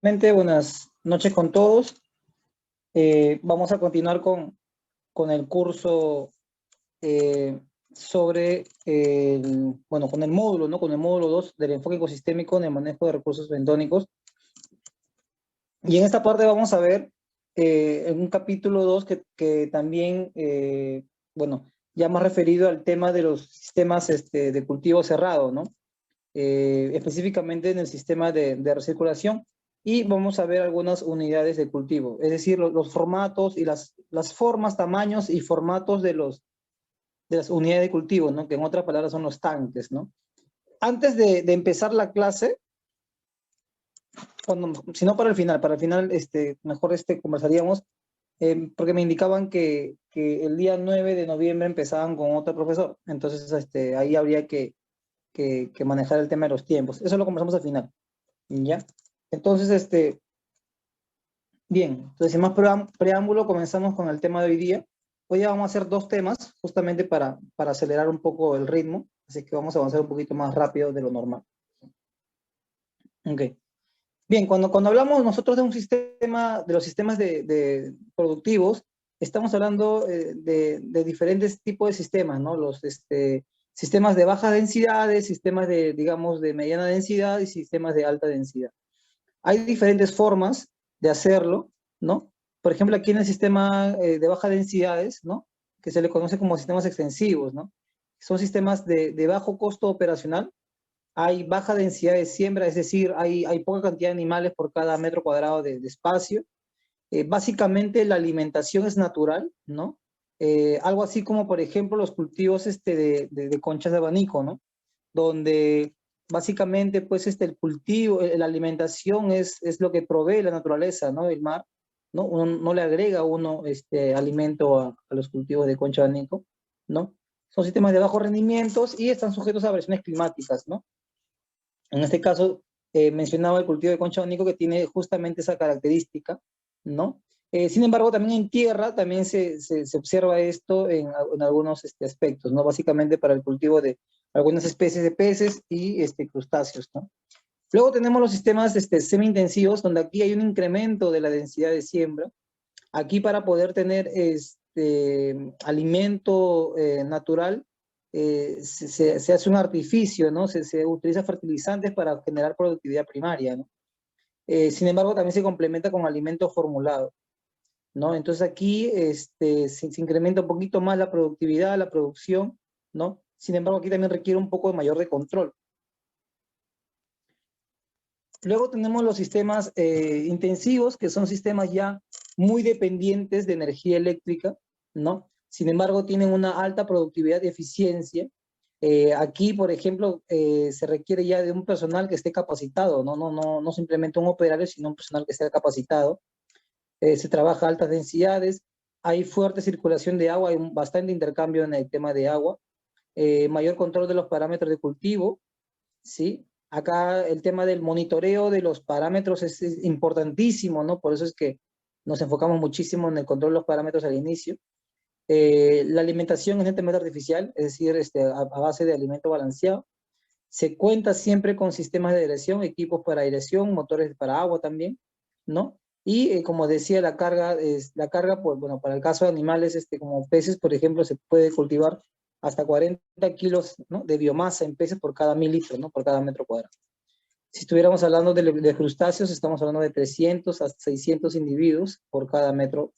Buenas noches con todos. Vamos a continuar con el curso eh, sobre con el módulo, ¿no? Con el módulo 2 del enfoque ecosistémico en el manejo de recursos bentónicos. Y en esta parte vamos a ver en un capítulo 2 que también, ya más referido al tema de los sistemas de cultivo cerrado, ¿no? Específicamente en el sistema de recirculación, y vamos a ver algunas unidades de cultivo, es decir, los formatos y las formas, tamaños y formatos de las unidades de cultivo, ¿no? Que en otras palabras son los tanques, ¿no? Antes de empezar la clase, si no para el final mejor conversaríamos, porque me indicaban que el día 9 de noviembre empezaban con otro profesor, entonces ahí habría que manejar el tema de los tiempos. Eso lo conversamos al final, ¿ya? Entonces, bien, entonces sin más preámbulo, comenzamos con el tema de hoy día. Hoy ya vamos a hacer dos temas, justamente para acelerar un poco el ritmo, así que vamos a avanzar un poquito más rápido de lo normal. Ok. Bien, cuando hablamos nosotros de un sistema, de los sistemas de productivos, estamos hablando de diferentes tipos de sistemas, ¿no? Los sistemas de baja densidad, sistemas digamos, de mediana densidad y sistemas de alta densidad. Hay diferentes formas de hacerlo, ¿no? Por ejemplo, aquí en el sistema de baja densidades, ¿no? Que se le conoce como sistemas extensivos, ¿no? Son sistemas de bajo costo operacional. Hay baja densidad de siembra, es decir, hay poca cantidad de animales por cada metro cuadrado de espacio. Básicamente la alimentación es natural, ¿no? Algo así como, por ejemplo, los cultivos de conchas de abanico, ¿no? Donde básicamente pues el cultivo, la alimentación es lo que provee la naturaleza, ¿no? El mar, ¿no? Uno no le agrega uno alimento a los cultivos de concha de abanico, ¿no? Son sistemas de bajos rendimientos y están sujetos a variaciones climáticas, ¿no? En este caso, mencionaba el cultivo de concha de abanico que tiene justamente esa característica, ¿no? Sin embargo, también en tierra también se observa esto en algunos aspectos, ¿no? Básicamente para el cultivo de algunas especies de peces y crustáceos, ¿no? Luego tenemos los sistemas semi-intensivos, donde aquí hay un incremento de la densidad de siembra. Aquí para poder tener alimento natural, se hace un artificio, ¿no? Se utiliza fertilizantes para generar productividad primaria, ¿no? Sin embargo, también se complementa con alimento formulado, ¿no? Entonces aquí se incrementa un poquito más la productividad, la producción, ¿no? Sin embargo, aquí también requiere un poco mayor de control. Luego tenemos los sistemas intensivos, que son sistemas ya muy dependientes de energía eléctrica, ¿no? Sin embargo, tienen una alta productividad y eficiencia. Aquí, por ejemplo, se requiere ya de un personal que esté capacitado, no simplemente un operario, sino un personal que esté capacitado. Se trabaja a altas densidades, hay fuerte circulación de agua, hay bastante intercambio en el tema de agua, mayor control de los parámetros de cultivo, ¿sí? Acá el tema del monitoreo de los parámetros es importantísimo, ¿no? Por eso es que nos enfocamos muchísimo en el control de los parámetros al inicio. La alimentación es netamente artificial, es decir, a base de alimento balanceado. Se cuenta siempre con sistemas de aireación, equipos para aireación, motores para agua también, ¿no? Y como decía, la carga, pues bueno, para el caso de animales como peces, por ejemplo, se puede cultivar hasta 40 kilos, ¿no? De biomasa en peces por cada 1000 litros, ¿no? Por cada metro cuadrado. Si estuviéramos hablando de crustáceos, estamos hablando de 300 hasta 600 individuos por cada metro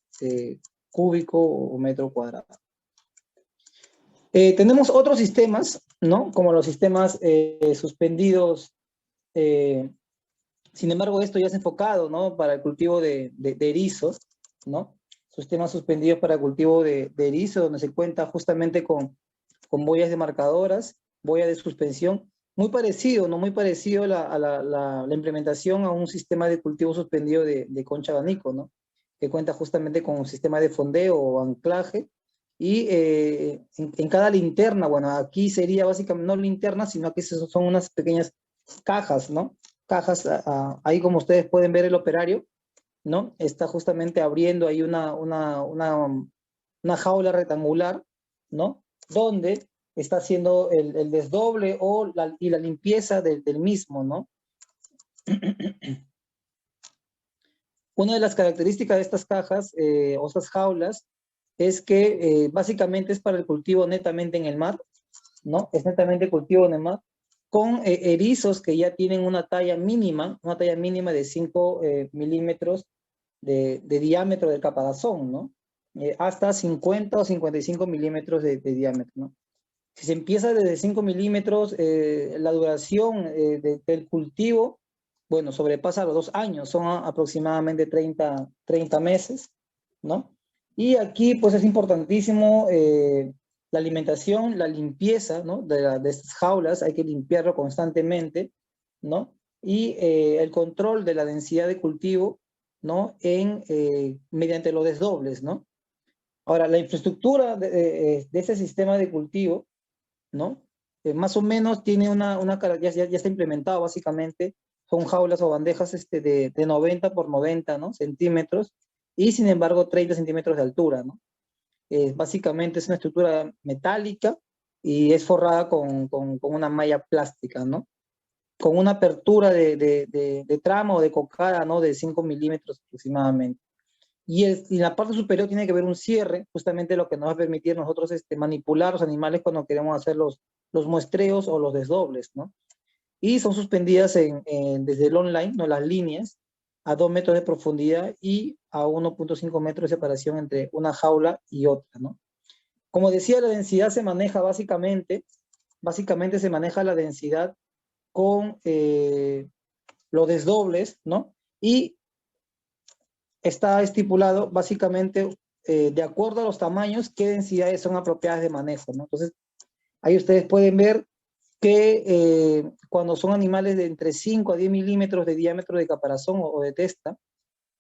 cúbico o metro cuadrado. Tenemos otros sistemas, ¿no? Como los sistemas suspendidos. Sin embargo, esto ya es enfocado, ¿no? Para el cultivo de erizos, ¿no? Sistemas suspendidos para el cultivo de erizos, donde se cuenta justamente con boyas demarcadoras, boyas de suspensión. Muy parecido, ¿no? Muy parecido a la implementación a un sistema de cultivo suspendido de concha de abanico, ¿no? Que cuenta justamente con un sistema de fondeo o anclaje. Y en cada linterna, bueno, aquí sería básicamente no linterna, sino que son unas pequeñas cajas, ¿no? Cajas, ahí como ustedes pueden ver el operario, ¿no? Está justamente abriendo ahí una jaula rectangular, ¿no? Donde está haciendo el desdoble y la limpieza del mismo, ¿no? Una de las características de estas cajas o estas jaulas es que básicamente es para el cultivo netamente en el mar, ¿no? Es netamente cultivo en el mar, con erizos que ya tienen una talla mínima de 5 milímetros de diámetro del caparazón, ¿no? Hasta 50 o 55 milímetros de diámetro, ¿no? Si se empieza desde 5 milímetros, la duración del cultivo, bueno, sobrepasa los 2 años, son aproximadamente 30 meses, ¿no? Y aquí, pues, es importantísimo la alimentación, la limpieza, ¿no? De estas jaulas, hay que limpiarlo constantemente, ¿no? Y el control de la densidad de cultivo, ¿no? Mediante los desdobles, ¿no? Ahora, la infraestructura de ese sistema de cultivo, ¿no? Más o menos tiene ya está implementado básicamente, son jaulas o bandejas de 90 por 90, ¿no? Centímetros, y sin embargo 30 centímetros de altura, ¿no? Básicamente es una estructura metálica y es forrada con una malla plástica, ¿no? Con una apertura de tramo o de cocada, ¿no? De 5 milímetros aproximadamente. Y en la parte superior tiene que haber un cierre, justamente lo que nos va a permitir nosotros manipular los animales cuando queremos hacer los muestreos o los desdobles, ¿no? Y son suspendidas desde el online, ¿no? Las líneas, a 2 metros de profundidad y a 1.5 metros de separación entre una jaula y otra, ¿no? Como decía, la densidad se maneja básicamente se maneja la densidad con los desdobles, ¿no? Y está estipulado básicamente de acuerdo a los tamaños qué densidades son apropiadas de manejo, ¿no? Entonces, ahí ustedes pueden ver que cuando son animales de entre 5 a 10 milímetros de diámetro de caparazón o de testa,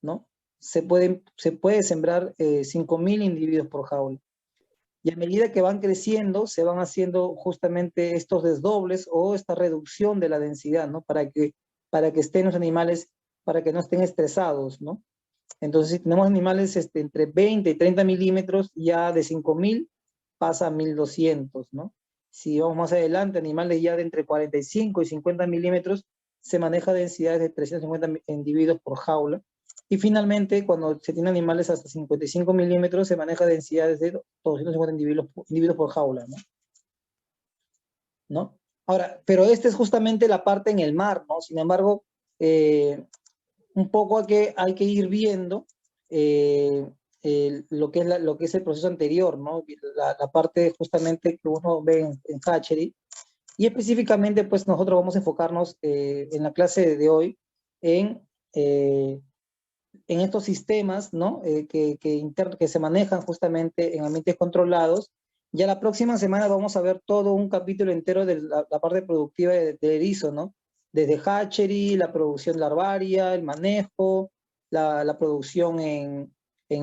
¿no? Se puede sembrar 5.000 individuos por jaula. Y a medida que van creciendo, se van haciendo justamente estos desdobles o esta reducción de la densidad, ¿no? Para que estén los animales, para que no estén estresados, ¿no? Entonces, si tenemos animales entre 20 y 30 milímetros, ya de 5.000 pasa a 1.200, ¿no? Si vamos más adelante, animales ya de entre 45 y 50 milímetros, se maneja densidades de 350 individuos por jaula. Y finalmente, cuando se tienen animales hasta 55 milímetros, se maneja densidades de 250 individuos por jaula, ¿no? ¿No? Ahora, pero esta es justamente la parte en el mar, ¿no? Sin embargo, un poco hay que ir viendo lo que es el proceso anterior, ¿no? La parte justamente que uno ve en hatchery. Y específicamente, pues nosotros vamos a enfocarnos en la clase de hoy en estos sistemas, ¿no? Que se manejan justamente en ambientes controlados. Ya la próxima semana vamos a ver todo un capítulo entero de la parte productiva de erizo, ¿no? Desde hatchery, la producción larvaria, el manejo, la producción en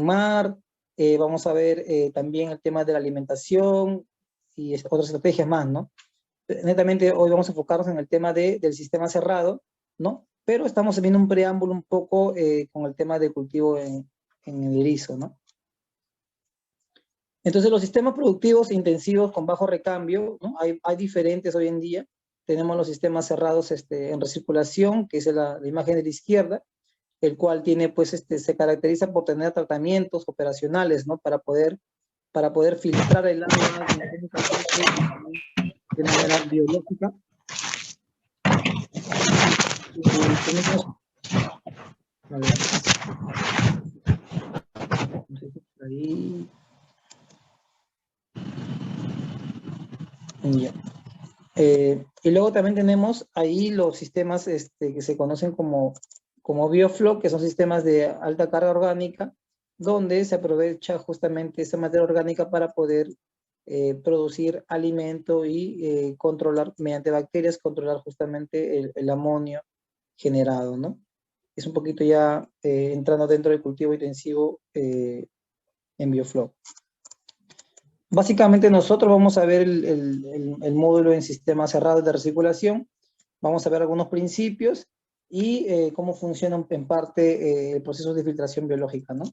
mar. Vamos a ver también el tema de la alimentación y otras estrategias más, ¿no? Netamente hoy vamos a enfocarnos en el tema del sistema cerrado, ¿no? Pero estamos viendo un preámbulo un poco con el tema de cultivo en el erizo, ¿no? Entonces, los sistemas productivos intensivos con bajo recambio, ¿no? Hay diferentes hoy en día. Tenemos los sistemas cerrados en recirculación, que es la imagen de la izquierda, el cual tiene, pues, se caracteriza por tener tratamientos operacionales, ¿no? Para poder filtrar el agua de manera biológica. Tenemos, a ver, no sé si por ahí, ya. Y luego también tenemos ahí los sistemas que se conocen como biofloc, que son sistemas de alta carga orgánica, donde se aprovecha justamente esa materia orgánica para poder producir alimento y controlar, mediante bacterias, controlar justamente el amonio generado, ¿no? Es un poquito ya entrando dentro del cultivo intensivo en biofloc. Básicamente nosotros vamos a ver el módulo en sistemas cerrados de recirculación, vamos a ver algunos principios y cómo funciona en parte el proceso de filtración biológica, ¿no?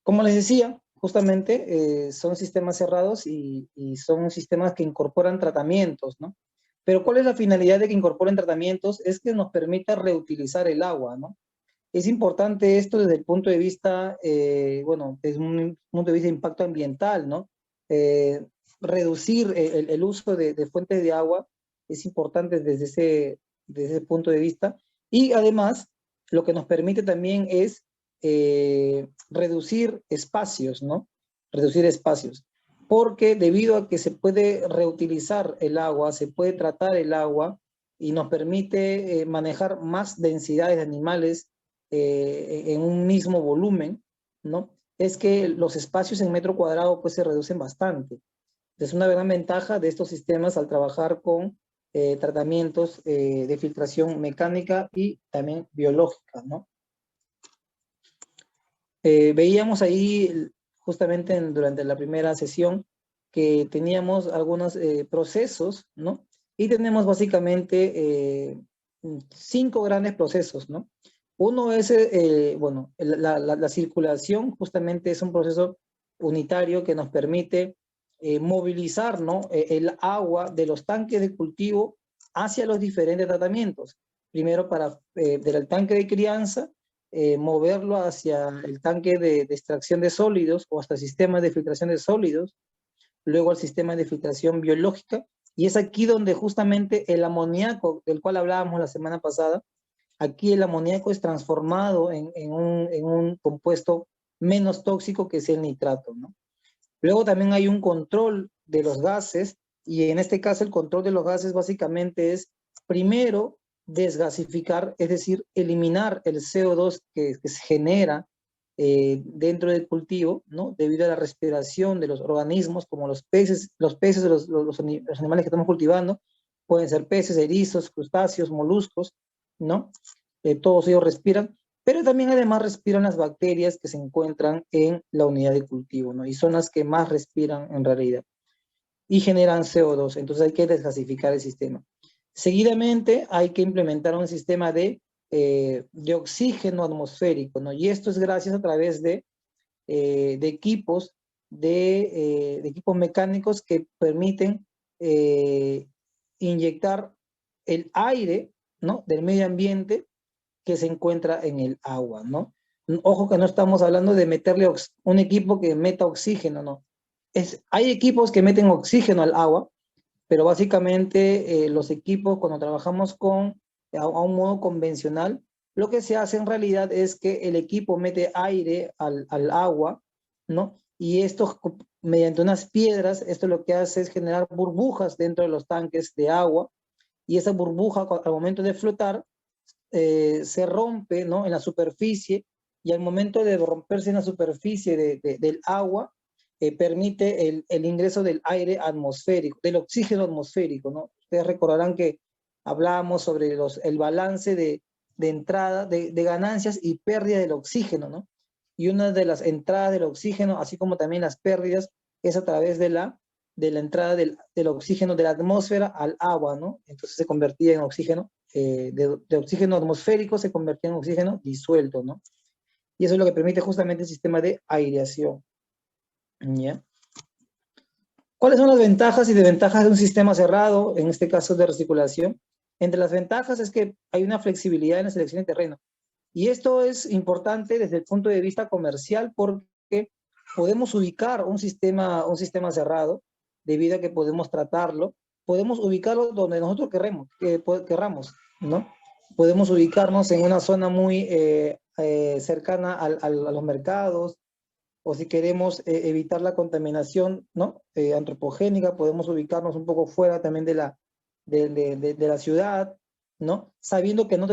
Como les decía, justamente son sistemas cerrados y son sistemas que incorporan tratamientos, ¿no? Pero ¿cuál es la finalidad de que incorporen tratamientos? Es que nos permita reutilizar el agua, ¿no? Es importante esto desde el punto de vista, bueno, desde un punto de vista de impacto ambiental, ¿no? Eh, Reducir el uso de fuentes de agua es importante desde ese punto de vista. Y además, lo que nos permite también es reducir espacios, ¿no? Reducir espacios. Porque debido a que se puede reutilizar el agua, se puede tratar el agua y nos permite manejar más densidades de animales en un mismo volumen, ¿no? Es que los espacios en metro cuadrado pues se reducen bastante. Es una gran ventaja de estos sistemas al trabajar con tratamientos de filtración mecánica y también biológica, ¿no? Veíamos ahí justamente durante la primera sesión que teníamos algunos procesos, ¿no? Y tenemos básicamente 5 grandes procesos, ¿no? Uno es, bueno, la circulación justamente es un proceso unitario que nos permite movilizar, ¿no? El agua de los tanques de cultivo hacia los diferentes tratamientos. Primero del tanque de crianza, moverlo hacia el tanque de extracción de sólidos o hasta el sistema de filtración de sólidos, luego al sistema de filtración biológica, y es aquí donde justamente el amoníaco, del cual hablábamos la semana pasada, aquí el amoníaco es transformado en un compuesto menos tóxico que es el nitrato, ¿no? Luego también hay un control de los gases, y en este caso el control de los gases básicamente es, primero, desgasificar, es decir, eliminar el CO2 que se genera dentro del cultivo, ¿no? Debido a la respiración de los organismos, como los peces, los animales que estamos cultivando, pueden ser peces, erizos, crustáceos, moluscos, ¿no? Todos ellos respiran, pero también además respiran las bacterias que se encuentran en la unidad de cultivo, ¿no? Y son las que más respiran en realidad y generan CO2, entonces hay que desgasificar el sistema. Seguidamente hay que implementar un sistema de oxígeno atmosférico, ¿no? Y esto es gracias a través de equipos, de equipos mecánicos que permiten inyectar el aire, ¿no? Del medio ambiente que se encuentra en el agua, ¿no? Ojo que no estamos hablando de meterle un equipo que meta oxígeno, ¿no? Hay equipos que meten oxígeno al agua, pero básicamente los equipos cuando trabajamos a un modo convencional, lo que se hace en realidad es que el equipo mete aire al agua, ¿no? Y esto, mediante unas piedras, esto lo que hace es generar burbujas dentro de los tanques de agua, y esa burbuja al momento de flotar se rompe, ¿no? En la superficie, y al momento de romperse en la superficie del agua, permite el ingreso del aire atmosférico, del oxígeno atmosférico, ¿no? Ustedes recordarán que hablábamos sobre el balance de entrada, de ganancias y pérdida del oxígeno, ¿no? Y una de las entradas del oxígeno, así como también las pérdidas, es a través de la entrada del oxígeno de la atmósfera al agua, ¿no? Entonces se convertía en oxígeno, de oxígeno atmosférico se convertía en oxígeno disuelto, ¿no? Y eso es lo que permite justamente el sistema de aireación, ¿ya? ¿Cuáles son las ventajas y desventajas de un sistema cerrado, en este caso de recirculación? Entre las ventajas es que hay una flexibilidad en la selección de terreno. Y esto es importante desde el punto de vista comercial porque podemos ubicar un sistema cerrado debido a que podemos tratarlo, podemos ubicarlo donde nosotros querramos, ¿no? Podemos ubicarnos en una zona muy cercana a los mercados, o si queremos evitar la contaminación, ¿no? Antropogénica, podemos ubicarnos un poco fuera también de la ciudad, ¿no? Sabiendo que no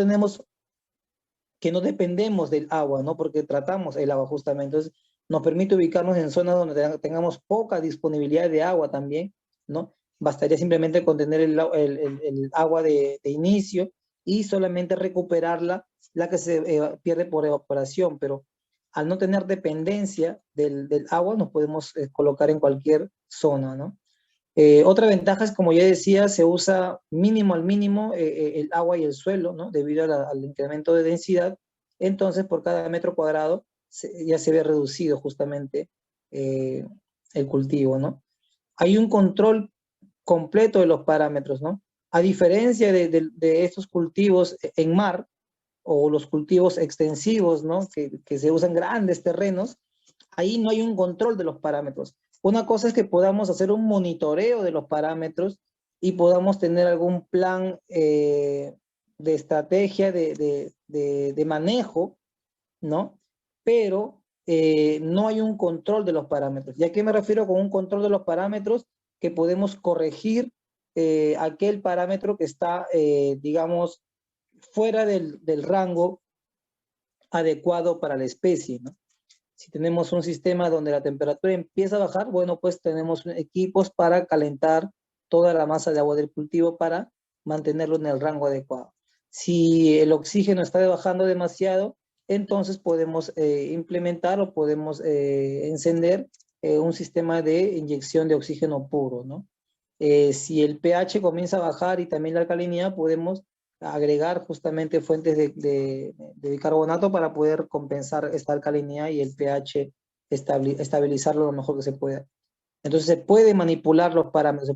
dependemos del agua, ¿no? Porque tratamos el agua justamente. Entonces, nos permite ubicarnos en zonas donde tengamos poca disponibilidad de agua también, ¿no? Bastaría simplemente con tener el agua de inicio y solamente recuperarla, la que se pierde por evaporación, pero al no tener dependencia del agua, nos podemos colocar en cualquier zona, ¿no? Otra ventaja es, como ya decía, se usa mínimo al mínimo el agua y el suelo, ¿no? Debido al incremento de densidad. Entonces, por cada metro cuadrado ya se ve reducido justamente eh, el cultivo, ¿no? Hay un control completo de los parámetros, ¿no? A diferencia de estos cultivos en mar, o los cultivos extensivos, ¿no? Que se usan grandes terrenos, ahí no hay un control de los parámetros. Una cosa es que podamos hacer un monitoreo de los parámetros y podamos tener algún plan de estrategia de manejo, ¿no? Pero no hay un control de los parámetros. ¿Y a qué me refiero con un control de los parámetros? Que podemos corregir aquel parámetro que está, digamos, fuera del rango adecuado para la especie, ¿no? Si tenemos un sistema donde la temperatura empieza a bajar, bueno, pues tenemos equipos para calentar toda la masa de agua del cultivo para mantenerlo en el rango adecuado. Si el oxígeno está bajando demasiado, entonces podemos implementar o podemos encender un sistema de inyección de oxígeno puro, ¿no? Si el pH comienza a bajar y también la alcalinidad, podemos agregar justamente fuentes de bicarbonato para poder compensar esta alcalinidad y el pH estabilizarlo lo mejor que se pueda. Entonces se puede manipular los parámetros,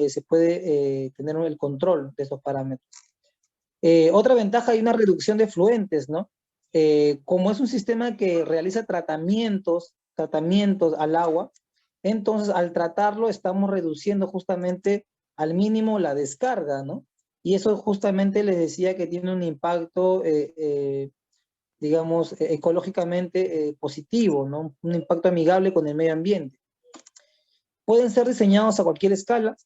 se puede tener el control de esos parámetros. Otra ventaja, hay una reducción de fluentes, ¿no? Como es un sistema que realiza tratamientos al agua, entonces al tratarlo estamos reduciendo justamente al mínimo la descarga, ¿no? Y eso justamente les decía que tiene un impacto, digamos, ecológicamente positivo, ¿no? Un impacto amigable con el medio ambiente. Pueden ser diseñados a cualquier escala.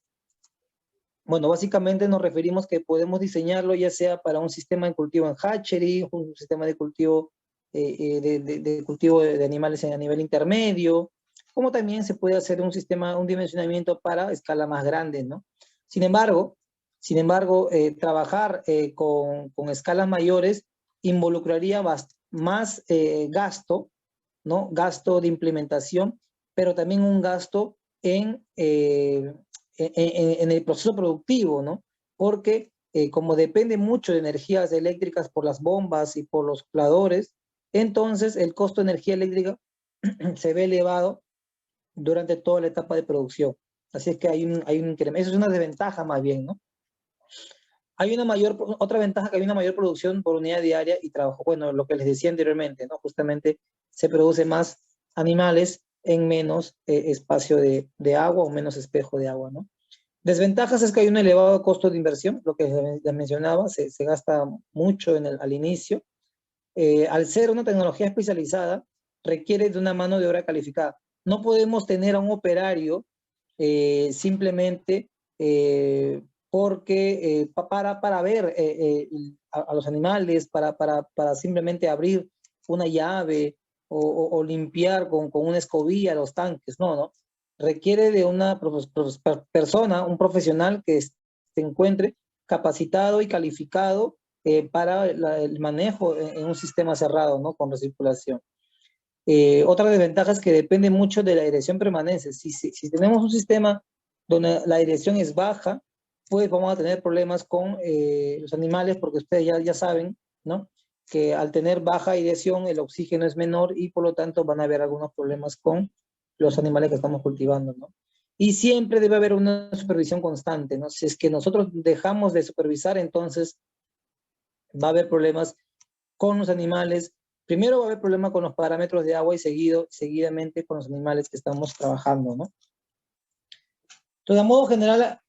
Bueno, básicamente nos referimos que podemos diseñarlo ya sea para un sistema de cultivo en hatchery, un sistema de cultivo cultivo de animales a nivel intermedio, como también se puede hacer un sistema, un dimensionamiento para escala más grande, ¿no? Sin embargo, trabajar con escalas mayores involucraría más gasto, ¿no? Gasto de implementación, pero también un gasto en el proceso productivo, ¿no? Porque como depende mucho de energías eléctricas por las bombas y por los sopladores, entonces el costo de energía eléctrica se ve elevado durante toda la etapa de producción. Así es que hay un incremento. Eso es una desventaja más bien, ¿no? Otra ventaja, que hay una mayor producción por unidad diaria y trabajo. Bueno, lo que les decía anteriormente, ¿no? Justamente se produce más animales en menos espacio de agua o menos espejo de agua, ¿no? Desventajas es que hay un elevado costo de inversión, lo que les mencionaba, se gasta mucho al inicio. Al ser una tecnología especializada, requiere de una mano de obra calificada. No podemos tener a un operario simplemente porque para ver a los animales, para simplemente abrir una llave o limpiar con una escobilla los tanques, no. Requiere de una persona, un profesional que se encuentre capacitado y calificado para el manejo en un sistema cerrado, ¿no? Con recirculación. Otra desventaja es que depende mucho de la dirección permanente. Si tenemos un sistema donde la dirección es baja, pues vamos a tener problemas con los animales, porque ustedes ya saben, ¿no? Que al tener baja dirección el oxígeno es menor y por lo tanto van a haber algunos problemas con los animales que estamos cultivando, ¿no? Y siempre debe haber una supervisión constante, ¿no? Si es que nosotros dejamos de supervisar, entonces va a haber problemas con los animales. Primero va a haber problemas con los parámetros de agua y seguidamente con los animales que estamos trabajando, ¿no? Entonces,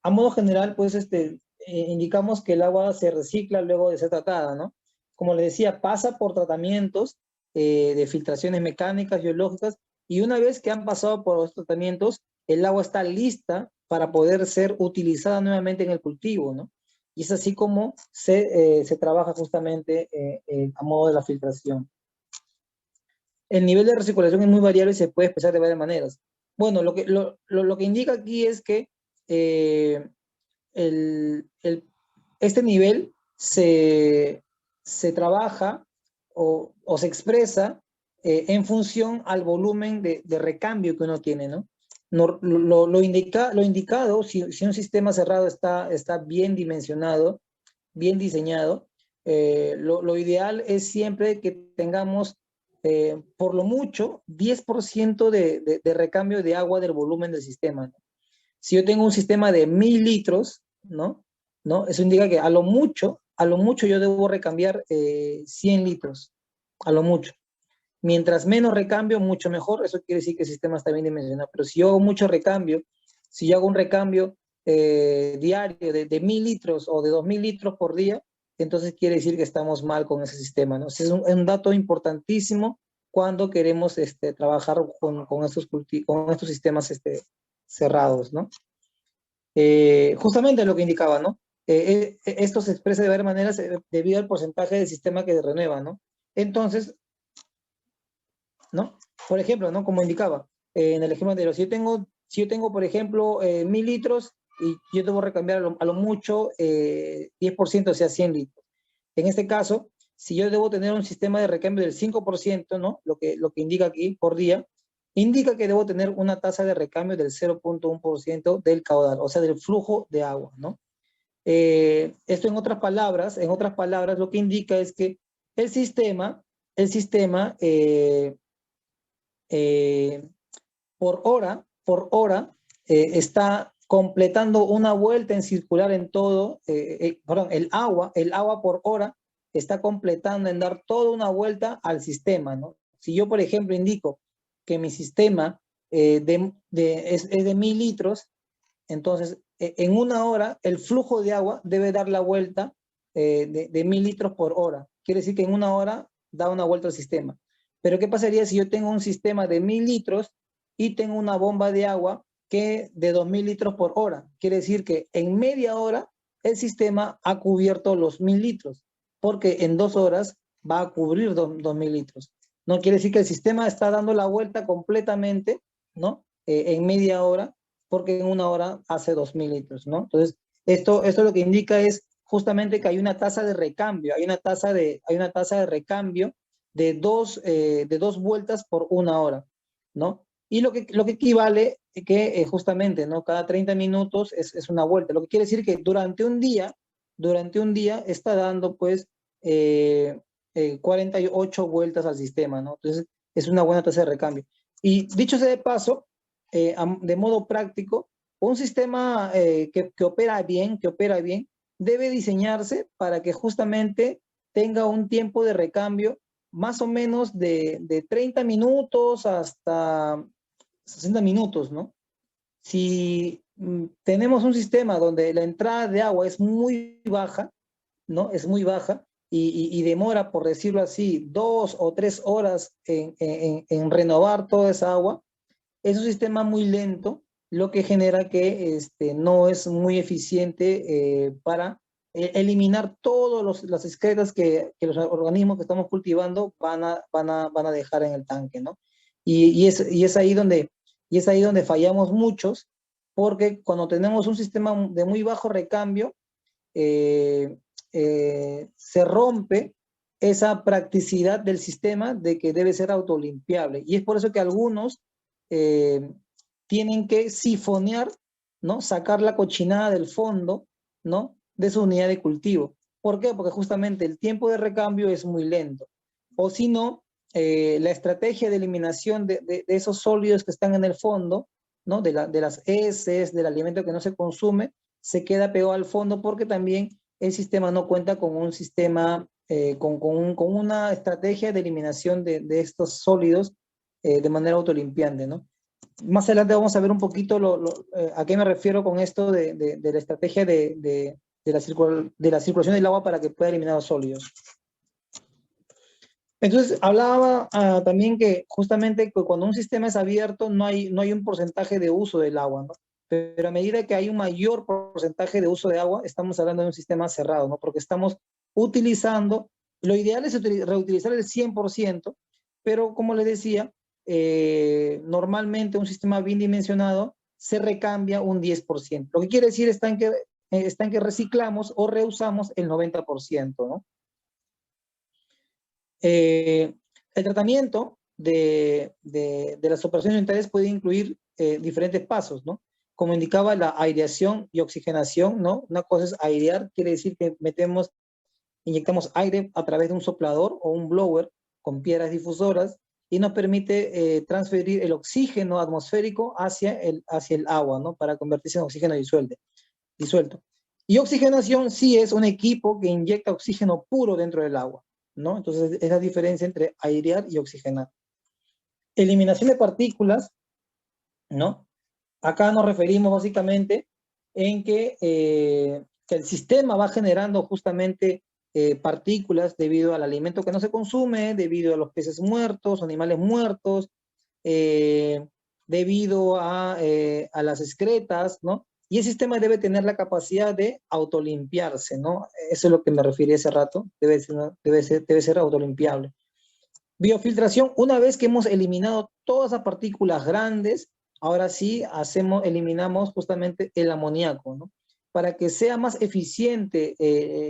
a modo general pues, indicamos que el agua se recicla luego de ser tratada, ¿no? Como les decía, pasa por tratamientos de filtraciones mecánicas, biológicas, y una vez que han pasado por los tratamientos, el agua está lista para poder ser utilizada nuevamente en el cultivo, ¿no? Y es así como se trabaja justamente a modo de la filtración. El nivel de recirculación es muy variable y se puede expresar de varias maneras. Bueno, lo que indica aquí es que este nivel se trabaja o se expresa en función al volumen de recambio que uno tiene, ¿no? Lo indicado, si un sistema cerrado está bien dimensionado, bien diseñado, lo ideal es siempre que tengamos por lo mucho 10% de recambio de agua del volumen del sistema, ¿no? Si yo tengo un sistema de 1000 litros, ¿no? Eso indica que a lo mucho a lo mucho yo debo recambiar 100 litros, a lo mucho. Mientras menos recambio, mucho mejor. Eso quiere decir que el sistema está bien dimensionado. Pero si yo hago mucho recambio, si yo hago un recambio diario de 1000 litros o de 2000 litros por día, entonces quiere decir que estamos mal con ese sistema, ¿no? Es un dato importantísimo cuando queremos trabajar con estos sistemas cerrados, ¿no? Justamente lo que indicaba, ¿no? Esto se expresa de varias maneras debido al porcentaje del sistema que renueva, ¿no? Entonces, ¿no? Por ejemplo, ¿no? Como indicaba, en el ejemplo anterior, si yo tengo, por ejemplo, 1000 litros y yo debo recambiar a lo mucho 10%, o sea, 100 litros. En este caso, si yo debo tener un sistema de recambio del 5%, ¿no? Lo que indica aquí por día, indica que debo tener una tasa de recambio del 0.1% del caudal, o sea, del flujo de agua, ¿no? Esto en otras palabras, lo que indica es que el sistema por hora está completando una vuelta en circular en todo, perdón, el agua por hora está completando en dar toda una vuelta al sistema, ¿no? Si yo, por ejemplo, indico que mi sistema es de 1000 litros, entonces en una hora el flujo de agua debe dar la vuelta de 1000 litros por hora. Quiere decir que en una hora da una vuelta al sistema. Pero ¿qué pasaría si yo tengo un sistema de 1000 litros y tengo una bomba de agua que de 2000 litros por hora? Quiere decir que en media hora el sistema ha cubierto los 1000 litros, porque en 2 horas va a cubrir 2000 litros. No quiere decir que el sistema está dando la vuelta completamente, ¿no? En media hora, porque en una hora hace 2000 litros, ¿no? Entonces, esto lo que indica es justamente que hay una tasa de recambio, hay una tasa de recambio de dos vueltas por una hora, ¿no? Y lo que equivale que justamente, ¿no? Cada 30 minutos es una vuelta. Lo que quiere decir que durante un día está dando, pues, 48 vueltas al sistema, ¿no? Entonces, es una buena tasa de recambio. Y dicho sea de paso, de modo práctico, un sistema que opera bien, debe diseñarse para que justamente tenga un tiempo de recambio más o menos de 30 minutos hasta 60 minutos, ¿no? Si tenemos un sistema donde la entrada de agua es muy baja, ¿no? Es muy baja y demora, por decirlo así, 2 o 3 horas en renovar toda esa agua, es un sistema muy lento, lo que genera que no es muy eficiente para eliminar todas las excretas que los organismos que estamos cultivando van a dejar en el tanque, ¿no? Y es ahí donde fallamos muchos, porque cuando tenemos un sistema de muy bajo recambio, se rompe esa practicidad del sistema de que debe ser autolimpiable. Y es por eso que algunos tienen que sifonear, ¿no? Sacar la cochinada del fondo, ¿no? De su unidad de cultivo. ¿Por qué? Porque justamente el tiempo de recambio es muy lento. O si no, la estrategia de eliminación de esos sólidos que están en el fondo, ¿no? De las heces, del alimento que no se consume, se queda pegado al fondo porque también el sistema no cuenta con un sistema, con una estrategia de eliminación de estos sólidos de manera autolimpiante, ¿no? Más adelante vamos a ver un poquito a qué me refiero con esto de la estrategia de la circulación del agua para que pueda eliminar los sólidos. Entonces, hablaba también que justamente cuando un sistema es abierto no hay un porcentaje de uso del agua, ¿no? Pero a medida que hay un mayor porcentaje de uso de agua, estamos hablando de un sistema cerrado, ¿no? Porque estamos utilizando, lo ideal es reutilizar el 100%, pero como les decía, normalmente un sistema bien dimensionado se recambia un 10%. Lo que quiere decir está en que reciclamos o reusamos el 90%, ¿no? El tratamiento de las operaciones sanitarias puede incluir diferentes pasos, ¿no? Como indicaba, la aireación y oxigenación, ¿no? Una cosa es airear, quiere decir que inyectamos aire a través de un soplador o un blower con piedras difusoras y nos permite transferir el oxígeno atmosférico hacia el agua, ¿no? Para convertirse en oxígeno disuelto. Y oxigenación sí es un equipo que inyecta oxígeno puro dentro del agua, ¿no? Entonces, es la diferencia entre airear y oxigenar. Eliminación de partículas, ¿no? Acá nos referimos básicamente en que el sistema va generando justamente partículas debido al alimento que no se consume, debido a los peces muertos, animales muertos, eh, debido a las excretas, ¿no? Y el sistema debe tener la capacidad de autolimpiarse, ¿no? Eso es lo que me referí hace rato, debe ser autolimpiable. Biofiltración, una vez que hemos eliminado todas las partículas grandes, ahora sí eliminamos justamente el amoníaco, ¿no? Para que sea más eficiente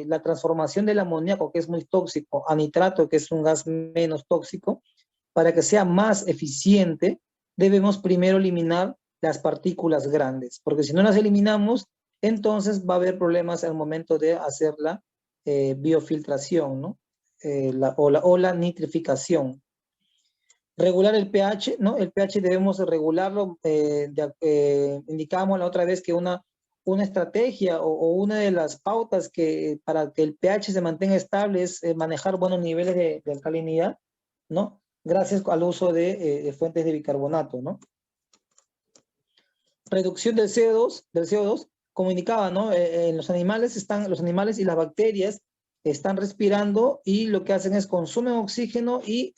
la transformación del amoníaco, que es muy tóxico, a nitrato, que es un gas menos tóxico, para que sea más eficiente, debemos primero eliminar las partículas grandes, porque si no las eliminamos, entonces va a haber problemas al momento de hacer la biofiltración, ¿no? O la nitrificación. Regular el pH, ¿no? El pH debemos regularlo, indicábamos la otra vez que una estrategia o una de las pautas para que el pH se mantenga estable es manejar buenos niveles de alcalinidad, ¿no? Gracias al uso de fuentes de bicarbonato, ¿no? Reducción del CO2, como indicaba, ¿no? En los animales y las bacterias están respirando y lo que hacen es consumen oxígeno y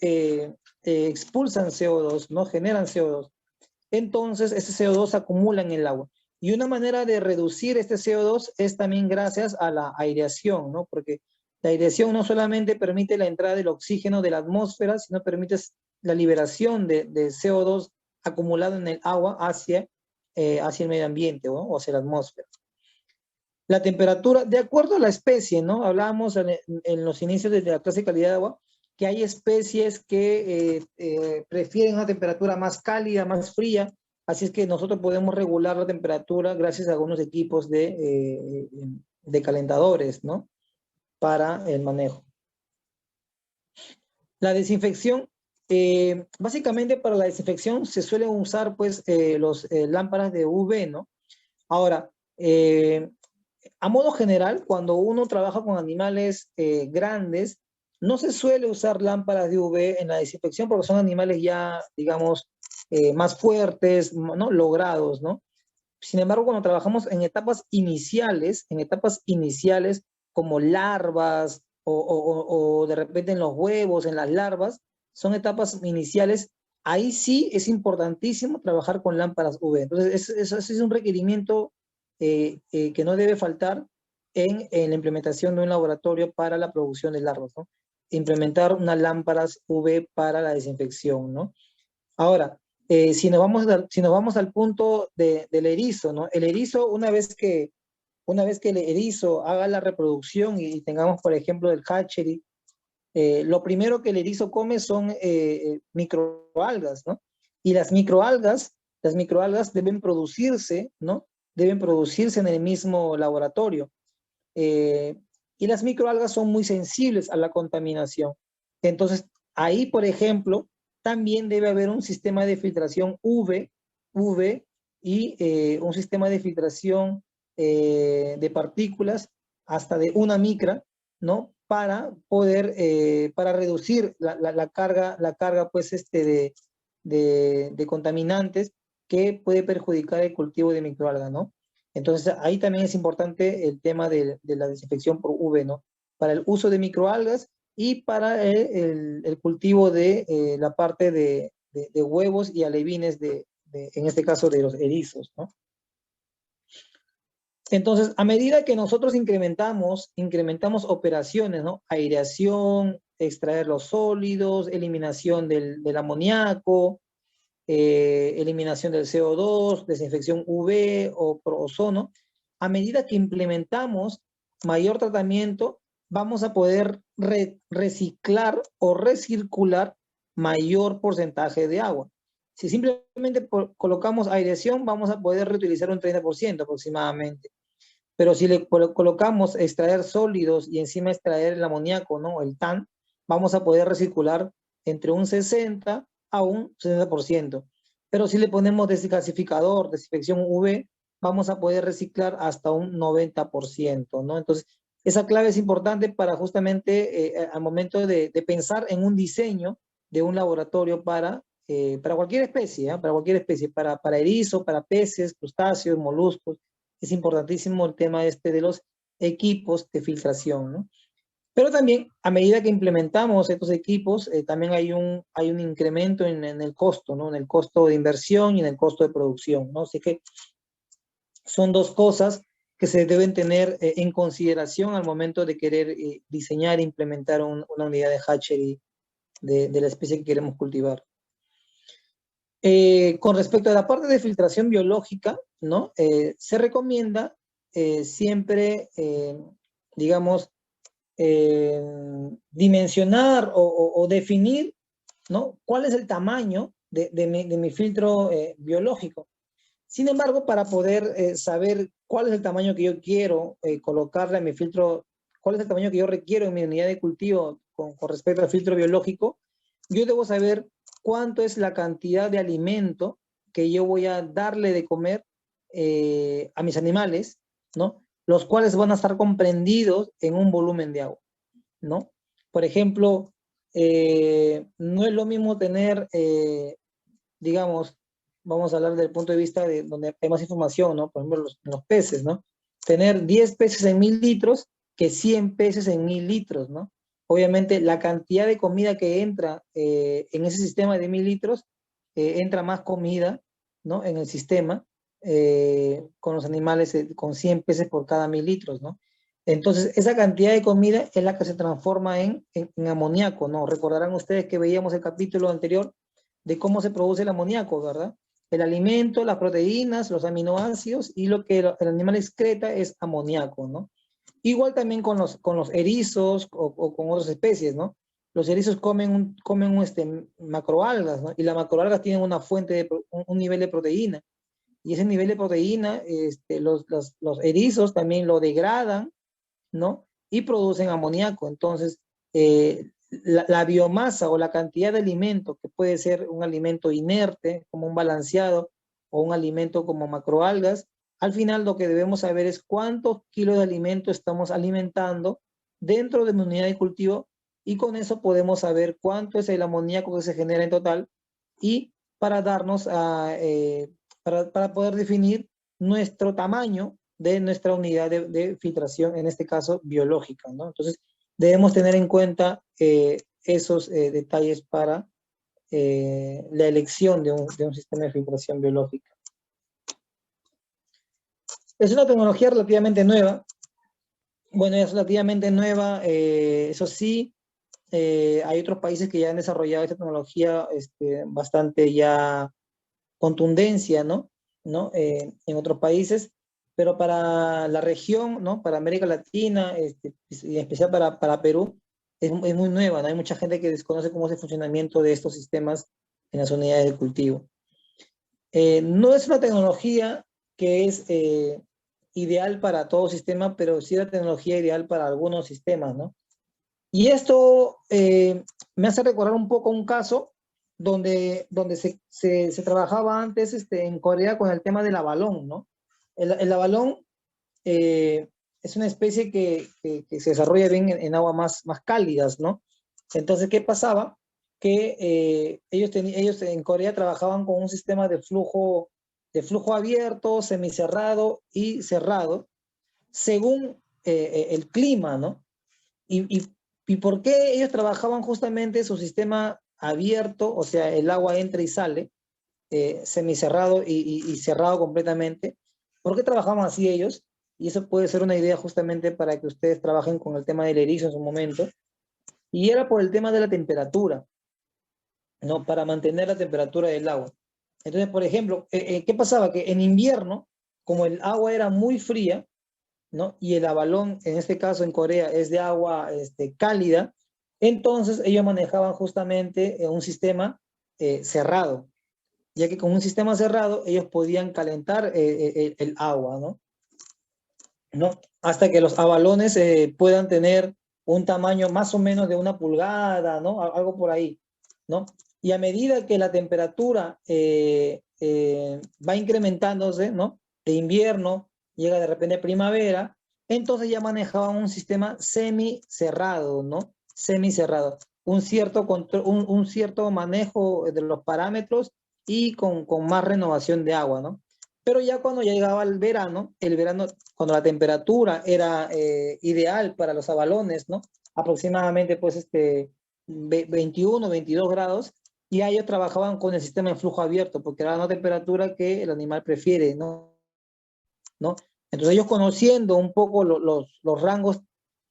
expulsan CO2, ¿no? Generan CO2. Entonces, ese CO2 se acumula en el agua. Y una manera de reducir este CO2 es también gracias a la aireación, ¿no? Porque la aireación no solamente permite la entrada del oxígeno de la atmósfera, sino permite la liberación de CO2 acumulado en el agua hacia el medio ambiente, ¿no? O hacia la atmósfera. La temperatura, de acuerdo a la especie, ¿no? Hablábamos en los inicios de la clase de calidad de agua, que hay especies que prefieren una temperatura más cálida, más fría, así es que nosotros podemos regular la temperatura gracias a algunos equipos de calentadores, ¿no? Para el manejo. La desinfección, básicamente para la desinfección se suelen usar pues los lámparas de UV, ¿no? Ahora, a modo general, cuando uno trabaja con animales grandes, no se suele usar lámparas de UV en la desinfección porque son animales ya, digamos, más fuertes, ¿no? Logrados, ¿no? Sin embargo, cuando trabajamos en etapas iniciales como larvas o de repente en los huevos, en las larvas, son etapas iniciales, ahí sí es importantísimo trabajar con lámparas UV. Entonces, eso es un requerimiento que no debe faltar en la implementación de un laboratorio para la producción de larvas, ¿no? Implementar unas lámparas UV para la desinfección, ¿no? Ahora, si nos vamos al punto del erizo, ¿no? El erizo, una vez que el erizo haga la reproducción y tengamos, por ejemplo, el hatchery, lo primero que el erizo come son microalgas, ¿no? Y las microalgas deben producirse, ¿no? Deben producirse en el mismo laboratorio. Eh, y las microalgas son muy sensibles a la contaminación. Entonces, ahí, por ejemplo, también debe haber un sistema de filtración UV y un sistema de filtración de partículas hasta de 1 micra, ¿no? Para poder, para reducir la carga pues, de contaminantes que puede perjudicar el cultivo de microalgas, ¿no? Entonces, ahí también es importante el tema de la desinfección por UV, ¿no? Para el uso de microalgas y para el cultivo de la parte de huevos y alevines, en este caso de los erizos, ¿no? Entonces, a medida que nosotros incrementamos operaciones, ¿no? Aireación, extraer los sólidos, eliminación del amoníaco, eliminación del CO2, desinfección UV o ozono, a medida que implementamos mayor tratamiento, vamos a poder reciclar o recircular mayor porcentaje de agua. Si simplemente colocamos aireación, vamos a poder reutilizar un 30% aproximadamente. Pero si le colocamos extraer sólidos y encima extraer el amoníaco, ¿no? El TAN, vamos a poder recircular entre un 60 a un 60%. Pero si le ponemos desgasificador, desinfección UV, vamos a poder reciclar hasta un 90%, ¿no? Entonces, esa clave es importante para justamente al momento de pensar en un diseño de un laboratorio para cualquier especie, ¿eh? Para cualquier especie, para erizo, para peces, crustáceos, moluscos. Es importantísimo el tema de los equipos de filtración, ¿no? Pero también, a medida que implementamos estos equipos, también hay un incremento en el costo, ¿no? En el costo de inversión y en el costo de producción, ¿no? Así que son dos cosas que se deben tener en consideración al momento de querer diseñar e implementar una unidad de hatchery de la especie que queremos cultivar. Con respecto a la parte de filtración biológica, ¿no? Se recomienda siempre, digamos, dimensionar o definir, ¿no? ¿Cuál es el tamaño de mi filtro biológico? Sin embargo, para poder saber cuál es el tamaño que yo quiero colocarle a mi filtro, cuál es el tamaño que yo requiero en mi unidad de cultivo con respecto al filtro biológico, yo debo saber cuánto es la cantidad de alimento que yo voy a darle de comer a mis animales, ¿no? Los cuales van a estar comprendidos en un volumen de agua, ¿no? Por ejemplo, no es lo mismo tener, digamos, vamos a hablar del punto de vista de donde hay más información, ¿no? Por ejemplo, los peces, ¿no? Tener 10 peces en 1000 litros que 100 peces en 1000 litros, ¿no? Obviamente, la cantidad de comida que entra en ese sistema de 1000 litros, entra más comida, ¿no? En el sistema, con los animales, con 100 peces por cada 1000 litros, ¿no? Entonces, esa cantidad de comida es la que se transforma en amoníaco, ¿no? Recordarán ustedes que veíamos el capítulo anterior de cómo se produce el amoníaco, ¿verdad? El alimento, las proteínas, los aminoácidos y lo que el animal excreta es amoníaco, ¿no? Igual también con los erizos o con otras especies, ¿no? Los erizos comen macroalgas, ¿no? Y las macroalgas tienen una fuente, un nivel de proteína. Y ese nivel de proteína, los erizos también lo degradan, ¿no? Y producen amoníaco. Entonces, la biomasa o la cantidad de alimento, que puede ser un alimento inerte, como un balanceado, o un alimento como macroalgas, al final lo que debemos saber es cuántos kilos de alimento estamos alimentando dentro de mi unidad de cultivo, y con eso podemos saber cuánto es el amoníaco que se genera en total, y para darnos para poder definir nuestro tamaño de nuestra unidad de filtración, en este caso biológica, ¿no? Entonces, debemos tener en cuenta esos detalles para la elección de un sistema de filtración biológica. Es una tecnología relativamente nueva. Bueno, es relativamente nueva, eso sí, hay otros países que ya han desarrollado esta tecnología bastante ya contundencia, ¿no? En otros países, pero para la región, ¿no? Para América Latina, y en especial para Perú, es muy nueva, ¿no? Hay mucha gente que desconoce cómo es el funcionamiento de estos sistemas en las unidades de cultivo. No es una tecnología que es ideal para todo sistema, pero sí la tecnología ideal para algunos sistemas, ¿no? Y esto me hace recordar un poco un caso donde se trabajaba antes en Corea con el tema del abalón, ¿no? El abalón es una especie que se desarrolla bien en aguas más cálidas, ¿no? Entonces, ¿qué pasaba? Que ellos en Corea trabajaban con un sistema de flujo abierto, semicerrado y cerrado, según el clima, ¿no? ¿Y por qué ellos trabajaban justamente su sistema abierto, o sea, el agua entra y sale, semicerrado y cerrado completamente? ¿Por qué trabajaban así ellos? Y eso puede ser una idea justamente para que ustedes trabajen con el tema del erizo en su momento. Y era por el tema de la temperatura, ¿no? Para mantener la temperatura del agua. Entonces, por ejemplo, ¿qué pasaba? Que en invierno, como el agua era muy fría, ¿no? Y el abalón, en este caso en Corea, es de agua cálida, entonces ellos manejaban justamente un sistema cerrado, ya que con un sistema cerrado ellos podían calentar el agua, ¿no? Hasta que los abalones puedan tener un tamaño más o menos de 1 pulgada, ¿no? Algo por ahí, ¿no? Y a medida que la temperatura va incrementándose, ¿no? de invierno, llega de repente primavera, entonces ya manejaban un sistema semi-cerrado, ¿no? Semi-cerrado. Un cierto, un cierto manejo de los parámetros y con más renovación de agua, ¿no? Pero ya cuando ya llegaba el verano, cuando la temperatura era ideal para los abalones, ¿no? Aproximadamente, pues, 21, 22 grados, y ellos trabajaban con el sistema de flujo abierto, porque era una temperatura que el animal prefiere, ¿no? Entonces ellos conociendo un poco los rangos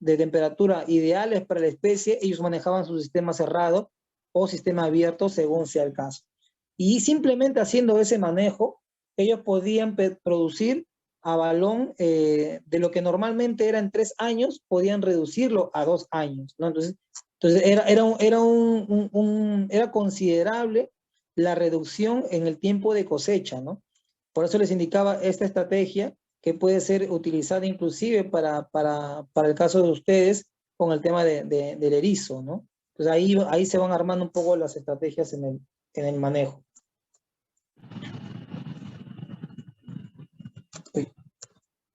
de temperatura ideales para la especie, ellos manejaban su sistema cerrado o sistema abierto según sea el caso. Y simplemente haciendo ese manejo, ellos podían producir a balón de lo que normalmente eran 3 años, podían reducirlo a 2 años, ¿no? Entonces era considerable la reducción en el tiempo de cosecha, ¿no? Por eso les indicaba esta estrategia que puede ser utilizada inclusive para el caso de ustedes con el tema del erizo, ¿no? Entonces ahí se van armando un poco las estrategias en el manejo.